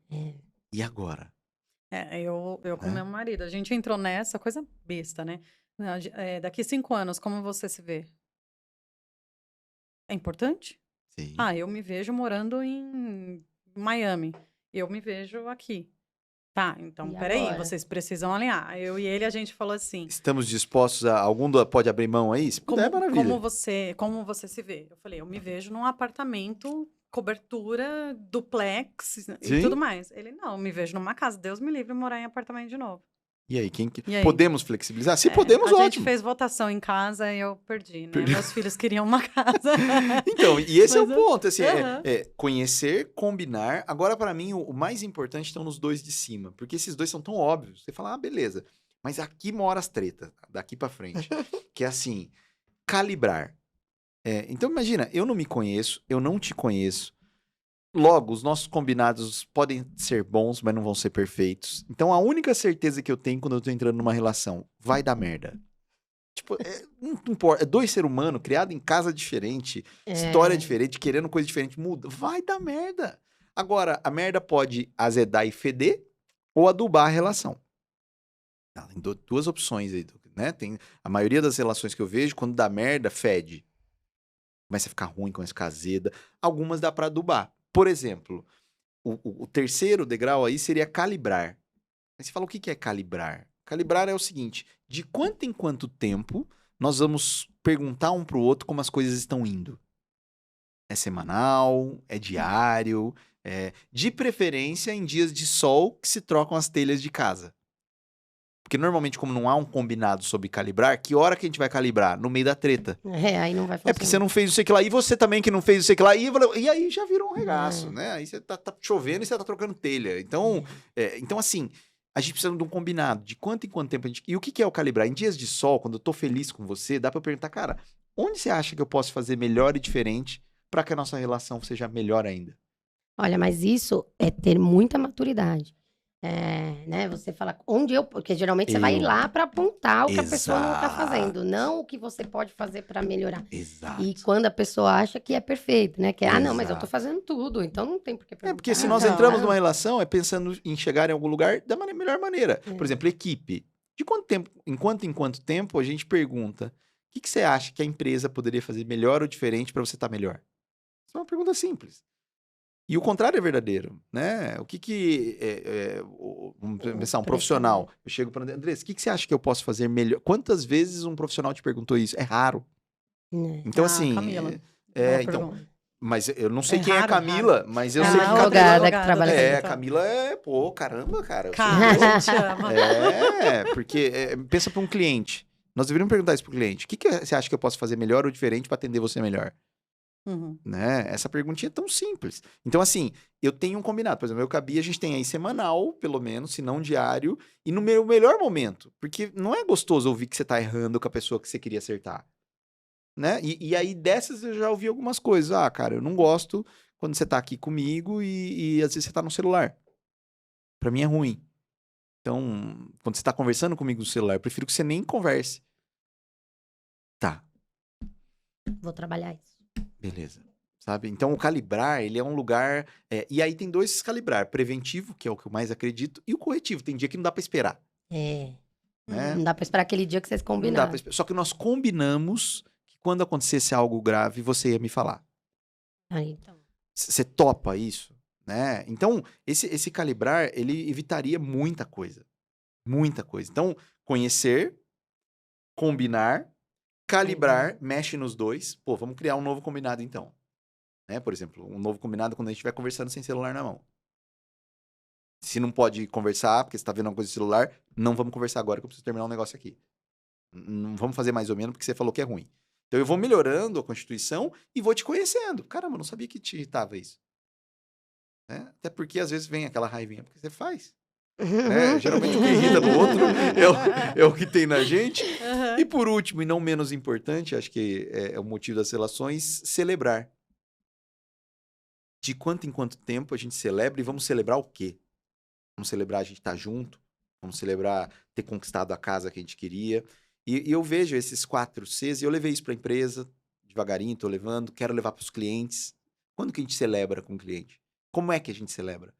E agora? Eu com meu marido, a gente entrou nessa coisa besta, né? Daqui 5 anos, como você se vê? É importante? Sim. Eu me vejo morando em Miami. Eu me vejo aqui. Tá, então, E peraí, agora? vocês precisam alinhar. Eu e ele, a gente falou assim... Estamos dispostos a... pode abrir mão aí? Se puder, maravilha. Como você se vê? Eu falei, eu me vejo num apartamento, cobertura, duplex e tudo mais. Ele, não, eu me vejo numa casa. Deus me livre morar em apartamento de novo. E aí, E aí? podemos flexibilizar? Se É, podemos, a gente ótimo. fez votação em casa e eu perdi, né? Meus filhos queriam uma casa. Então, e esse é o Mas ponto, assim, Aham. conhecer, combinar. Agora, para mim, o mais importante estão nos dois de cima, porque esses dois são tão óbvios. Você fala, beleza, mas aqui mora as tretas, daqui para frente, que é assim, calibrar. Então, imagina, eu não me conheço, eu não te conheço. Logo, os nossos combinados podem ser bons, mas não vão ser perfeitos. Então, a única certeza que eu tenho quando eu tô entrando numa relação, vai dar merda. Tipo, não importa, é dois seres humanos, criados em casa diferente, história diferente, querendo coisa diferente, muda. Vai dar merda. Agora, a merda pode azedar e feder ou adubar a relação. Tem duas opções aí, né? Tem a maioria das relações que eu vejo, quando dá merda, fede. Começa a ficar ruim, começa a ficar azeda. Algumas dá pra adubar. Por exemplo, o terceiro degrau aí seria calibrar. Aí você fala, o que é calibrar? Calibrar é o seguinte, de quanto em quanto tempo nós vamos perguntar um pro outro como as coisas estão indo? É semanal? É diário? De preferência em dias de sol que se trocam as telhas de casa. Porque normalmente, como não há um combinado sobre calibrar, que hora que a gente vai calibrar? No meio da treta. Aí não vai funcionar. É porque você não fez o sei que lá, e você também que não fez o sei que lá, e aí já virou um regaço, né? Aí você tá chovendo e você tá trocando telha. Então, então assim, a gente precisa de um combinado, de quanto em quanto tempo a gente... E o que é o calibrar? Em dias de sol, quando eu tô feliz com você, dá pra eu perguntar, cara, onde você acha que eu posso fazer melhor e diferente pra que a nossa relação seja melhor ainda? Olha, mas isso é ter muita maturidade. Né? Você fala onde porque geralmente você vai Eu. lá para apontar o que a pessoa não tá Exato. fazendo, não o que você pode fazer para melhorar. Exato. E quando a pessoa acha que é perfeito, né? Que não, mas eu tô Exato. fazendo tudo, então não tem por que perguntar. Porque se nós Não, entramos numa relação, é pensando em chegar em algum lugar da melhor maneira. Por exemplo, equipe. De quanto tempo, em quanto tempo a gente pergunta, o que você acha que a empresa poderia fazer melhor ou diferente para você estar melhor? Isso é uma pergunta simples. E o contrário é verdadeiro, né? Vamos pensar, um profissional. Eu chego para Andrés, o que você acha que eu posso fazer melhor? Quantas vezes um profissional te perguntou isso? É raro. Então, assim... Camila. Então, mas eu não sei É quem é raro, Camila, mas eu É sei uma que advogada que Camila... trabalha com a isso. Camila caramba, cara. Cara, a gente ama. Porque pensa para um cliente. Nós deveríamos perguntar isso pro cliente. O que você acha que eu posso fazer melhor ou diferente para atender você melhor? Uhum. Né? Essa perguntinha é tão simples. Então, assim, eu tenho um combinado. Por exemplo, eu cabia, a gente tem aí semanal, pelo menos, se não diário, e no meu melhor momento. Porque não é gostoso ouvir que você tá errando com a pessoa que você queria acertar. Né? E aí, dessas, eu já ouvi algumas coisas. Cara, eu não gosto quando você tá aqui comigo e às vezes você tá no celular. Pra mim é ruim. Então, quando você tá conversando comigo no celular, eu prefiro que você nem converse. Tá. Vou trabalhar isso. Beleza. Sabe? Então, o calibrar, ele é um lugar... e aí tem dois calibrar. Preventivo, que é o que eu mais acredito, e o corretivo. Tem dia que não dá pra esperar. Né? Não dá pra esperar aquele dia que vocês Não dá combinaram. pra esperar. Só que nós combinamos que quando acontecesse algo grave, você ia me falar. Aí, então. Você topa isso? Né? Então, esse calibrar, ele evitaria muita coisa. Muita coisa. Então, conhecer, combinar, calibrar, mexe nos dois. Pô, vamos criar um novo combinado, então. Né? Por exemplo, um novo combinado quando a gente estiver conversando sem celular na mão. Se não pode conversar, porque você está vendo uma coisa no celular, não vamos conversar agora que eu preciso terminar um negócio aqui. Não vamos fazer mais ou menos porque você falou que é ruim. Então eu vou melhorando a Constituição e vou te conhecendo. Caramba, eu não sabia que te irritava isso. Né? Até porque às vezes vem aquela raivinha, porque você faz. Né? Geralmente o que irrita no outro é o que tem na gente. Uhum. E por último, e não menos importante, acho que é o motivo das relações, celebrar. De quanto em quanto tempo a gente celebra e vamos celebrar o quê? Vamos celebrar a gente estar junto, vamos celebrar ter conquistado a casa que a gente queria. E eu vejo esses 4 Cs, e eu levei isso para a empresa, devagarinho, estou levando, quero levar para os clientes. Quando que a gente celebra com o cliente? Como é que a gente celebra?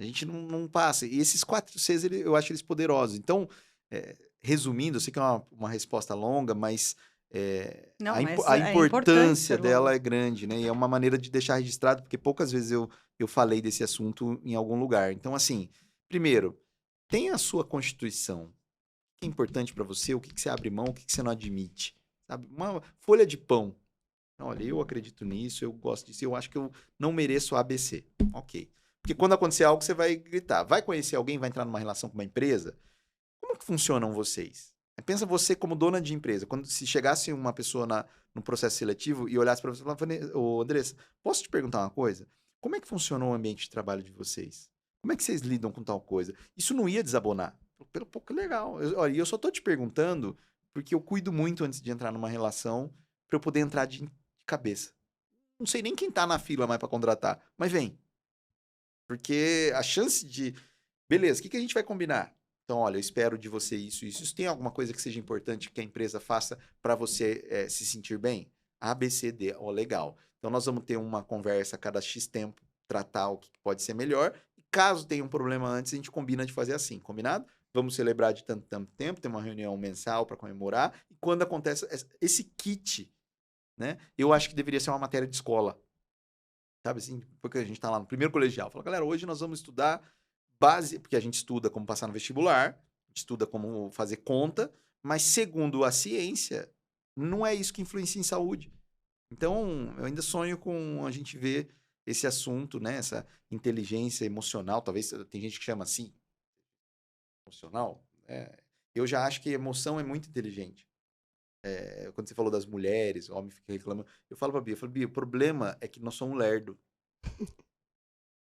A gente não passa. E esses 4 Cs, eu acho eles poderosos. Então, resumindo, eu sei que é uma resposta longa, mas... Não, a importância importante, dela é grande, né? E é uma maneira de deixar registrado, porque poucas vezes eu falei desse assunto em algum lugar. Então, assim, primeiro, tenha a sua Constituição. O que é importante para você, o que você abre mão, o que você não admite. Sabe? Uma folha de pão. Olha, eu acredito nisso, eu gosto disso, eu acho que eu não mereço ABC. Ok. Porque quando acontecer algo, você vai gritar. Vai conhecer alguém, vai entrar numa relação com uma empresa? como que funcionam vocês? Pensa você como dona de empresa. Quando se chegasse uma pessoa no processo seletivo e olhasse para você e falasse, ô Andressa, posso te perguntar uma coisa? Como é que funciona o ambiente de trabalho de vocês? Como é que vocês lidam com tal coisa? Isso não ia desabonar. Pelo pouco legal. Olha, eu só tô te perguntando porque eu cuido muito antes de entrar numa relação para eu poder entrar de cabeça. Não sei nem quem tá na fila mais para contratar, mas vem. Porque a chance de... Beleza, o que a gente vai combinar? Então, olha, eu espero de você isso, isso. Se tem alguma coisa que seja importante que a empresa faça para você se sentir bem? A, B, C, D. Ó, legal. Então, nós vamos ter uma conversa a cada X tempo, tratar o que pode ser melhor. E caso tenha um problema antes, a gente combina de fazer assim, combinado? Vamos celebrar de tanto tempo, ter uma reunião mensal para comemorar. E quando acontece esse kit, né? Eu acho que deveria ser uma matéria de escola. Sabe assim? Porque a gente está lá no primeiro colegial. Fala, galera, hoje nós vamos estudar base, porque a gente estuda como passar no vestibular, a gente estuda como fazer conta, mas segundo a ciência, não é isso que influencia em saúde. Então, eu ainda sonho com a gente ver esse assunto, né? Essa inteligência emocional, talvez tem gente que chama assim, emocional. Eu já acho que emoção é muito inteligente. Quando você falou das mulheres, o homem fica reclamando. Eu falo pra Bia, Bia, o problema é que nós somos lerdo.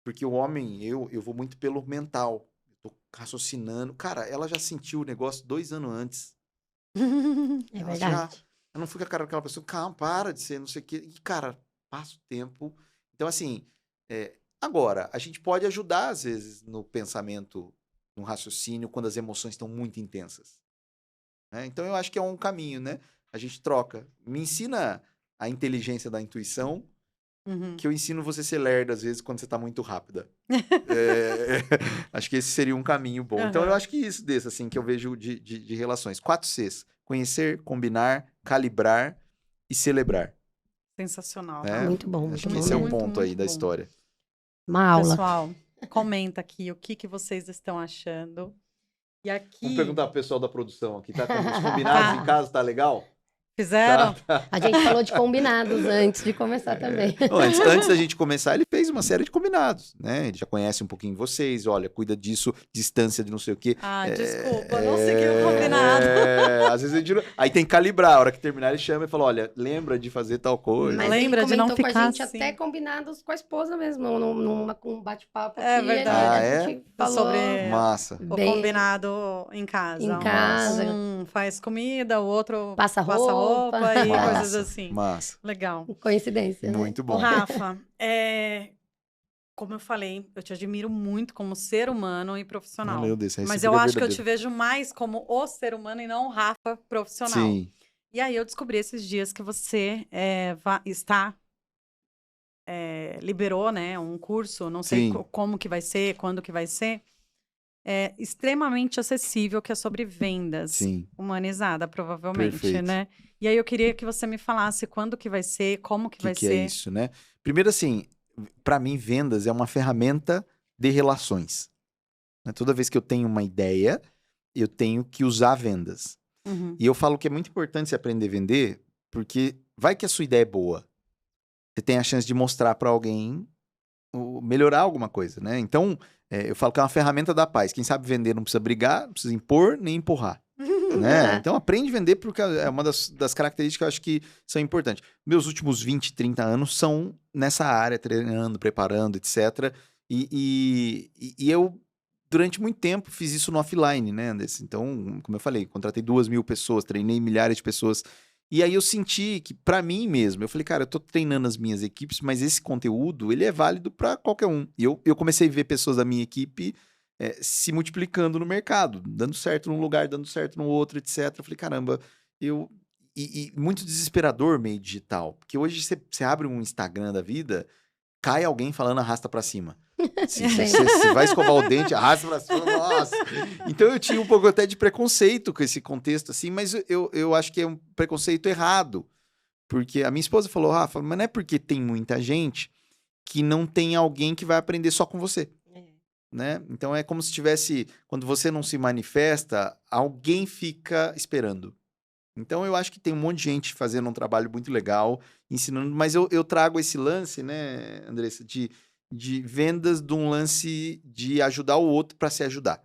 Porque o homem, eu vou muito pelo mental. Eu tô raciocinando. Cara, ela já sentiu o negócio 2 anos antes. É Ela verdade. eu não fui com a cara daquela pessoa, calma, para de ser, não sei o quê. E, cara, passa o tempo. Então, assim, agora, a gente pode ajudar, às vezes, no pensamento, no raciocínio, quando as emoções estão muito intensas. Né? Então, eu acho que é um caminho, né? A gente troca. Me ensina a inteligência da intuição, que eu ensino você a ser lerdo, às vezes, quando você tá muito rápida. Acho que esse seria um caminho bom. Então, eu acho que isso desse, assim, que eu vejo de relações. 4 Cs. Conhecer, combinar, calibrar e celebrar. Sensacional. Né? Muito bom, muito Acho que bom esse é o mesmo. ponto aí muito da bom. história. Uma aula. Pessoal, comenta aqui o que vocês estão achando. E aqui... Vamos perguntar pro pessoal da produção aqui, tá? Os combinados em casa, tá legal? Fizeram? Tá. A gente falou de combinados antes de começar também. Não, antes da gente começar, ele fez uma série de combinados, né? Ele já conhece um pouquinho vocês, olha, cuida disso, distância de não sei o quê. Ah, desculpa, não segui o combinado. Às vezes a gente... Aí tem que calibrar, a hora que terminar ele chama e fala, olha, lembra de fazer tal coisa. Mas Lembra ele de não comentou com ficar a gente assim. até combinados com a esposa mesmo, com um bate-papo É aqui. verdade. A gente falou Sobre Massa. o bem- combinado em casa. Em casa. Um faz comida, o outro Passa roupa roupa. e Massa, coisas assim. Massa. Legal. Coincidência, né? Muito Ô, bom. Rafa, como eu falei, eu te admiro muito como ser humano e profissional. Valeu, desse Mas recebido eu é acho que eu te verdadeiro. vejo mais como o ser humano e não o Rafa profissional. Sim. E aí eu descobri esses dias que você liberou, né, um curso, não sei Sim. como que vai ser, quando que vai ser, extremamente acessível, que é sobre vendas. Sim. Humanizada, provavelmente, Perfeito. né? E aí eu queria que você me falasse quando que vai ser, como que vai Que ser. é isso, né? Primeiro, assim, para mim, vendas é uma ferramenta de relações. Né? Toda vez que eu tenho uma ideia, eu tenho que usar vendas. Uhum. E eu falo que é muito importante você aprender a vender, porque vai que a sua ideia é boa. Você tem a chance de mostrar para alguém melhorar alguma coisa, né? Então, eu falo que é uma ferramenta da paz. Quem sabe vender não precisa brigar, não precisa impor nem empurrar. Né? Então aprende a vender porque é uma das características que eu acho que são importantes. Meus últimos 20, 30 anos são nessa área, treinando, preparando, etc. E eu, durante muito tempo, fiz isso no offline, né, Anderson? Então, como eu falei, contratei 2.000 pessoas, treinei milhares de pessoas. E aí eu senti que, para mim mesmo, eu falei, cara, eu tô treinando as minhas equipes, mas esse conteúdo, ele é válido para qualquer um. E eu comecei a ver pessoas da minha equipe se multiplicando no mercado, dando certo num lugar, dando certo no outro, etc. Eu falei, caramba, e muito desesperador meio digital, porque hoje você abre um Instagram da vida, cai alguém falando arrasta pra cima. Se vai escovar o dente, arrasta pra cima, nossa. Então eu tinha um pouco até de preconceito com esse contexto, assim, mas eu acho que é um preconceito errado, porque a minha esposa falou, Rafa, mas não é porque tem muita gente que não tem alguém que vai aprender só com você. Né? Então é como se tivesse, quando você não se manifesta, alguém fica esperando. Então eu acho que tem um monte de gente fazendo um trabalho muito legal, ensinando, mas eu trago esse lance, né, Andressa, de vendas de um lance de ajudar o outro para se ajudar.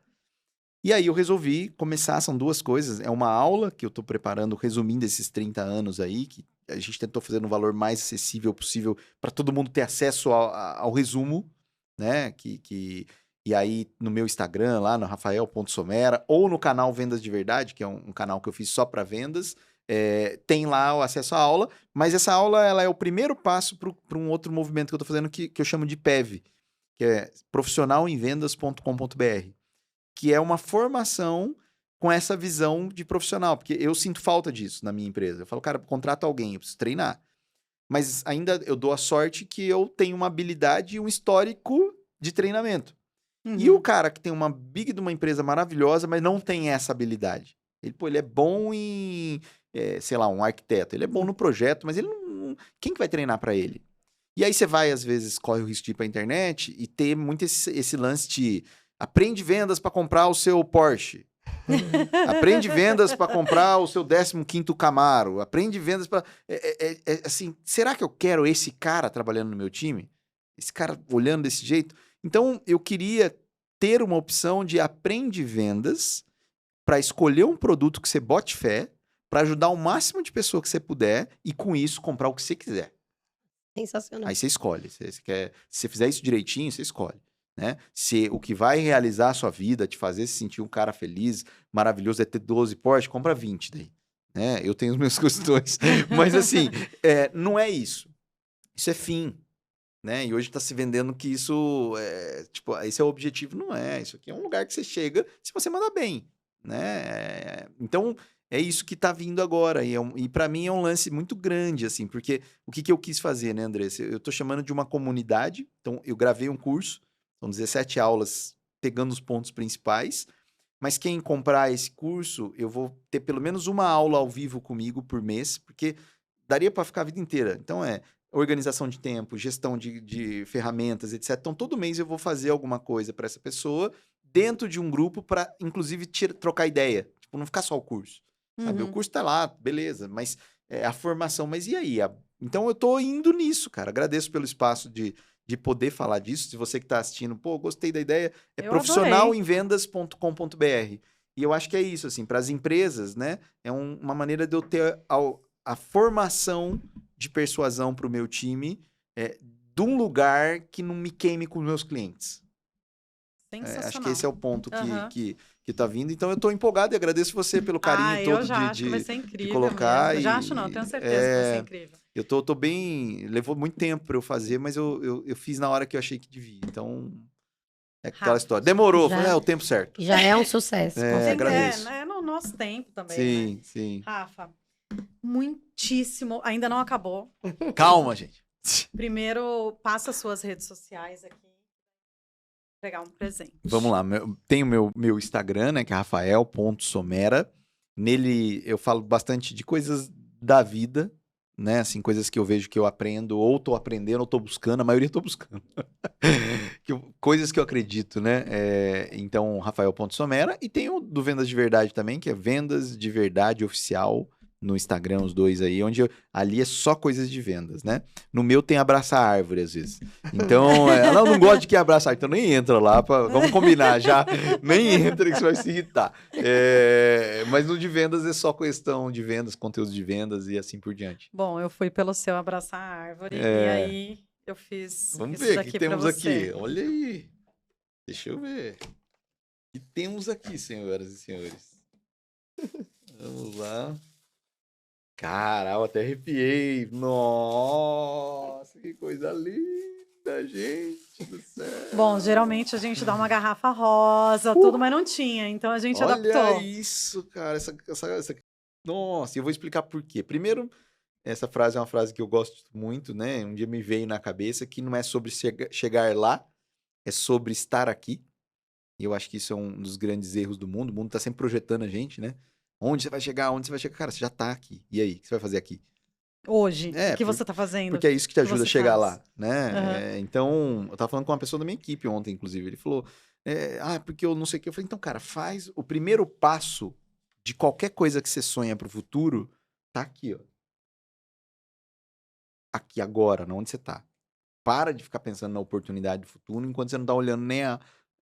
E aí eu resolvi começar, são duas coisas. É uma aula que eu tô preparando, resumindo esses 30 anos aí, que a gente tentou fazer no valor mais acessível possível para todo mundo ter acesso ao resumo, né? E aí no meu Instagram, lá no rafael.somera, ou no canal Vendas de Verdade, que é um canal que eu fiz só para vendas, tem lá o acesso à aula, mas essa aula ela é o primeiro passo para um outro movimento que eu tô fazendo que eu chamo de PEV, que é profissionalemvendas.com.br, que é uma formação com essa visão de profissional, porque eu sinto falta disso na minha empresa. Eu falo, cara, contrato alguém, eu preciso treinar. Mas ainda eu dou a sorte que eu tenho uma habilidade e um histórico de treinamento. E o cara que tem uma big de uma empresa maravilhosa, mas não tem essa habilidade. Ele é bom em, sei lá, um arquiteto. Ele é bom no projeto, mas ele não. Quem que vai treinar para ele? E aí você vai, às vezes, corre o risco de ir pra internet e ter muito esse lance de aprende vendas para comprar o seu Porsche. Aprende vendas para comprar o seu 15º Camaro. Aprende vendas para... assim, será que eu quero esse cara trabalhando no meu time? Esse cara olhando desse jeito? Então, eu queria ter uma opção de aprende vendas para escolher um produto que você bote fé, para ajudar o máximo de pessoa que você puder e, com isso, comprar o que você quiser. Sensacional. Aí você escolhe. Se você fizer isso direitinho, você escolhe. Né? Se o que vai realizar a sua vida, te fazer se sentir um cara feliz, maravilhoso, é ter 12 Porsche, compra 20 daí. Né? Eu tenho os meus questões. Mas assim, não é isso. Isso é fim. Né? E hoje está se vendendo que isso tipo, esse é o objetivo, não é. Isso aqui é um lugar que você chega se você mandar bem. Né? Então, é isso que está vindo agora. E para mim é um lance muito grande, assim, porque o que eu quis fazer, né, André? Eu estou chamando de uma comunidade. Então, eu gravei um curso, são 17 aulas pegando os pontos principais. Mas quem comprar esse curso, eu vou ter pelo menos uma aula ao vivo comigo por mês, porque daria para ficar a vida inteira. Então, organização de tempo, gestão de ferramentas, etc. Então, todo mês eu vou fazer alguma coisa para essa pessoa dentro de um grupo para, inclusive, trocar ideia. Tipo, não ficar só o curso. Sabe? O curso tá lá, beleza, mas a formação. Mas e aí? Então, eu tô indo nisso, cara. Agradeço pelo espaço de poder falar disso. Se você que está assistindo, pô, gostei da ideia, é Eu profissionalemvendas.com.br. E eu acho que é isso, assim, para as empresas, né? É uma maneira de eu ter a formação de persuasão para o meu time de um lugar que não me queime com os meus clientes. Sensacional. Acho que esse é o ponto Aham. que tá vindo. Então, eu tô empolgado e agradeço você pelo carinho eu todo já acho que vai ser de incrível colocar. mesmo. Já acho não, tenho certeza que vai ser incrível. Eu tô bem... Levou muito tempo para eu fazer, mas eu fiz na hora que eu achei que devia. Então, é aquela Rafa, história. Demorou, já- o tempo certo. Já é um sucesso, com certeza. agradeço. né, no nosso tempo também, Sim, né? sim. Rafa, muitíssimo, ainda não acabou. Calma, gente. Primeiro, passa suas redes sociais aqui. Pegar um presente. Vamos lá. Tem o meu Instagram, né? Que é rafael.somera. Nele eu falo bastante de coisas da vida, né? Assim, coisas que eu vejo que eu aprendo, ou tô aprendendo, ou tô buscando. A maioria tô buscando. Coisas que eu acredito, né? Então, rafael.somera. E tem o do Vendas de Verdade também, que é Vendas de Verdade Oficial no Instagram, os dois aí, onde ali é só coisas de vendas, né? No meu tem abraça a árvore, às vezes. Então, ela não gosta de quem abraça a árvore, então nem entra lá, vamos combinar já, nem entra que você vai se irritar. Mas no de vendas é só questão de vendas, conteúdo de vendas e assim por diante. Bom, eu fui pelo seu abraçar a árvore e aí eu fiz Vamos isso ver o daqui que pra temos você. aqui. Olha aí. Deixa eu ver. O que temos aqui, senhoras e senhores? Vamos lá. Caralho, até arrepiei. Nossa, que coisa linda, gente do céu. Bom, geralmente a gente dá uma garrafa rosa, tudo, mas não tinha, então a gente Olha adaptou. isso, cara. Nossa, eu vou explicar por quê. Primeiro, essa frase é uma frase que eu gosto muito, né? Um dia me veio na cabeça que não é sobre chegar lá, é sobre estar aqui. E eu acho que isso é um dos grandes erros do mundo. O mundo tá sempre projetando a gente, né? Onde você vai chegar? Onde você vai chegar? Cara, você já tá aqui. E aí, o que você vai fazer aqui? Hoje, o que você tá fazendo? Porque é isso que te ajuda a você chegar faz? lá, né? Aham. Então, eu tava falando com uma pessoa da minha equipe ontem, inclusive. Ele falou, porque eu não sei o que. Eu falei, então, cara, faz o primeiro passo de qualquer coisa que você sonha pro futuro, tá aqui, ó. Aqui agora, onde você tá. Para de ficar pensando na oportunidade do futuro enquanto você não tá olhando nem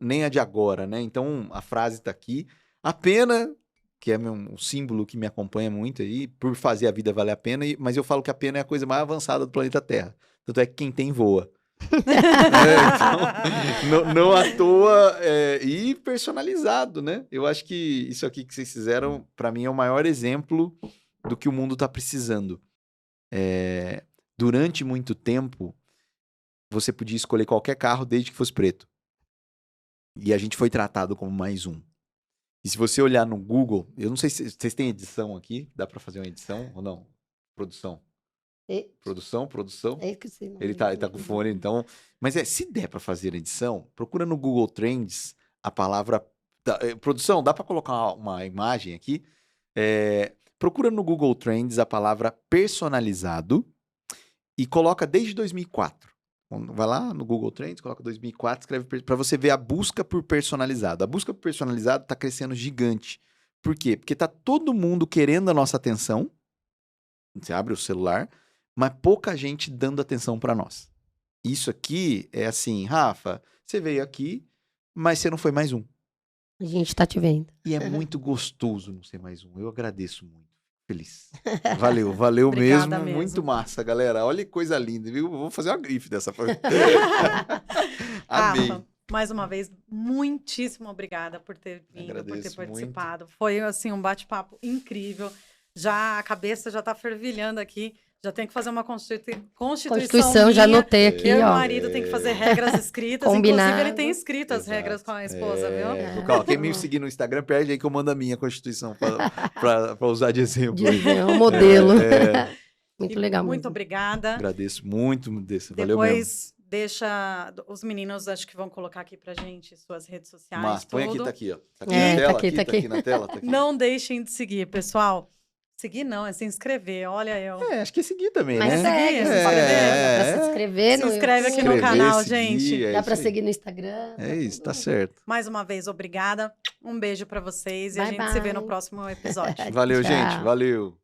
nem a de agora, né? Então, a frase tá aqui. A pena, que é um símbolo que me acompanha muito aí, por fazer a vida valer a pena, mas eu falo que a pena é a coisa mais avançada do planeta Terra. Tanto é que quem tem voa. Então, não à toa, e personalizado, né? Eu acho que isso aqui que vocês fizeram, para mim, é o maior exemplo do que o mundo tá precisando. Durante muito tempo, você podia escolher qualquer carro desde que fosse preto. E a gente foi tratado como mais um. E se você olhar no Google, eu não sei se vocês têm edição aqui, dá para fazer uma edição ou não? Produção. Produção. Ele tá com fone, então. Mas se der para fazer edição, procura no Google Trends a palavra. Produção, dá para colocar uma imagem aqui? Procura no Google Trends a palavra personalizado e coloca desde 2004. Vai lá no Google Trends, coloca 2004, escreve para você ver a busca por personalizado. A busca por personalizado está crescendo gigante. Por quê? Porque tá todo mundo querendo a nossa atenção. Você abre o celular, mas pouca gente dando atenção para nós. Isso aqui é assim, Rafa, você veio aqui, mas você não foi mais um. A gente tá te vendo. E é muito gostoso não ser mais um. Eu agradeço muito. Feliz. Valeu Obrigada mesmo. Muito massa, galera. Olha que coisa linda, viu? Vou fazer uma grife dessa. Amei. Rafa, mais uma vez, muitíssimo obrigada por ter vindo, por ter participado. Muito. Foi, assim, um bate-papo incrível. Já a cabeça já tá fervilhando aqui. Já tem que fazer uma Constituição minha. Já anotei aqui, Eu e ó. o marido tem que fazer regras escritas. Combinado. Inclusive, ele tem escrito as regras com a esposa, viu? Quem me seguir no Instagram, perde aí que eu mando a minha Constituição pra usar de exemplo. É um modelo. Muito legal. Muito obrigada. Agradeço muito, Mudessa. Valeu mesmo. Depois deixa os meninos, acho que vão colocar aqui pra gente suas redes sociais. Mas põe tudo. aqui, tá aqui, ó. Tá aqui na tela, tá aqui na tela. Tá aqui. Não deixem de seguir, pessoal. Seguir não, é se inscrever. Olha eu. Acho que é seguir também, Mas né? segue, dá pra se inscrever. Se inscreve aqui no canal, gente. Dá pra seguir no Instagram. É isso, tá certo. Mais uma vez, obrigada. Um beijo pra vocês e a gente se vê no próximo episódio. Valeu, gente. Valeu.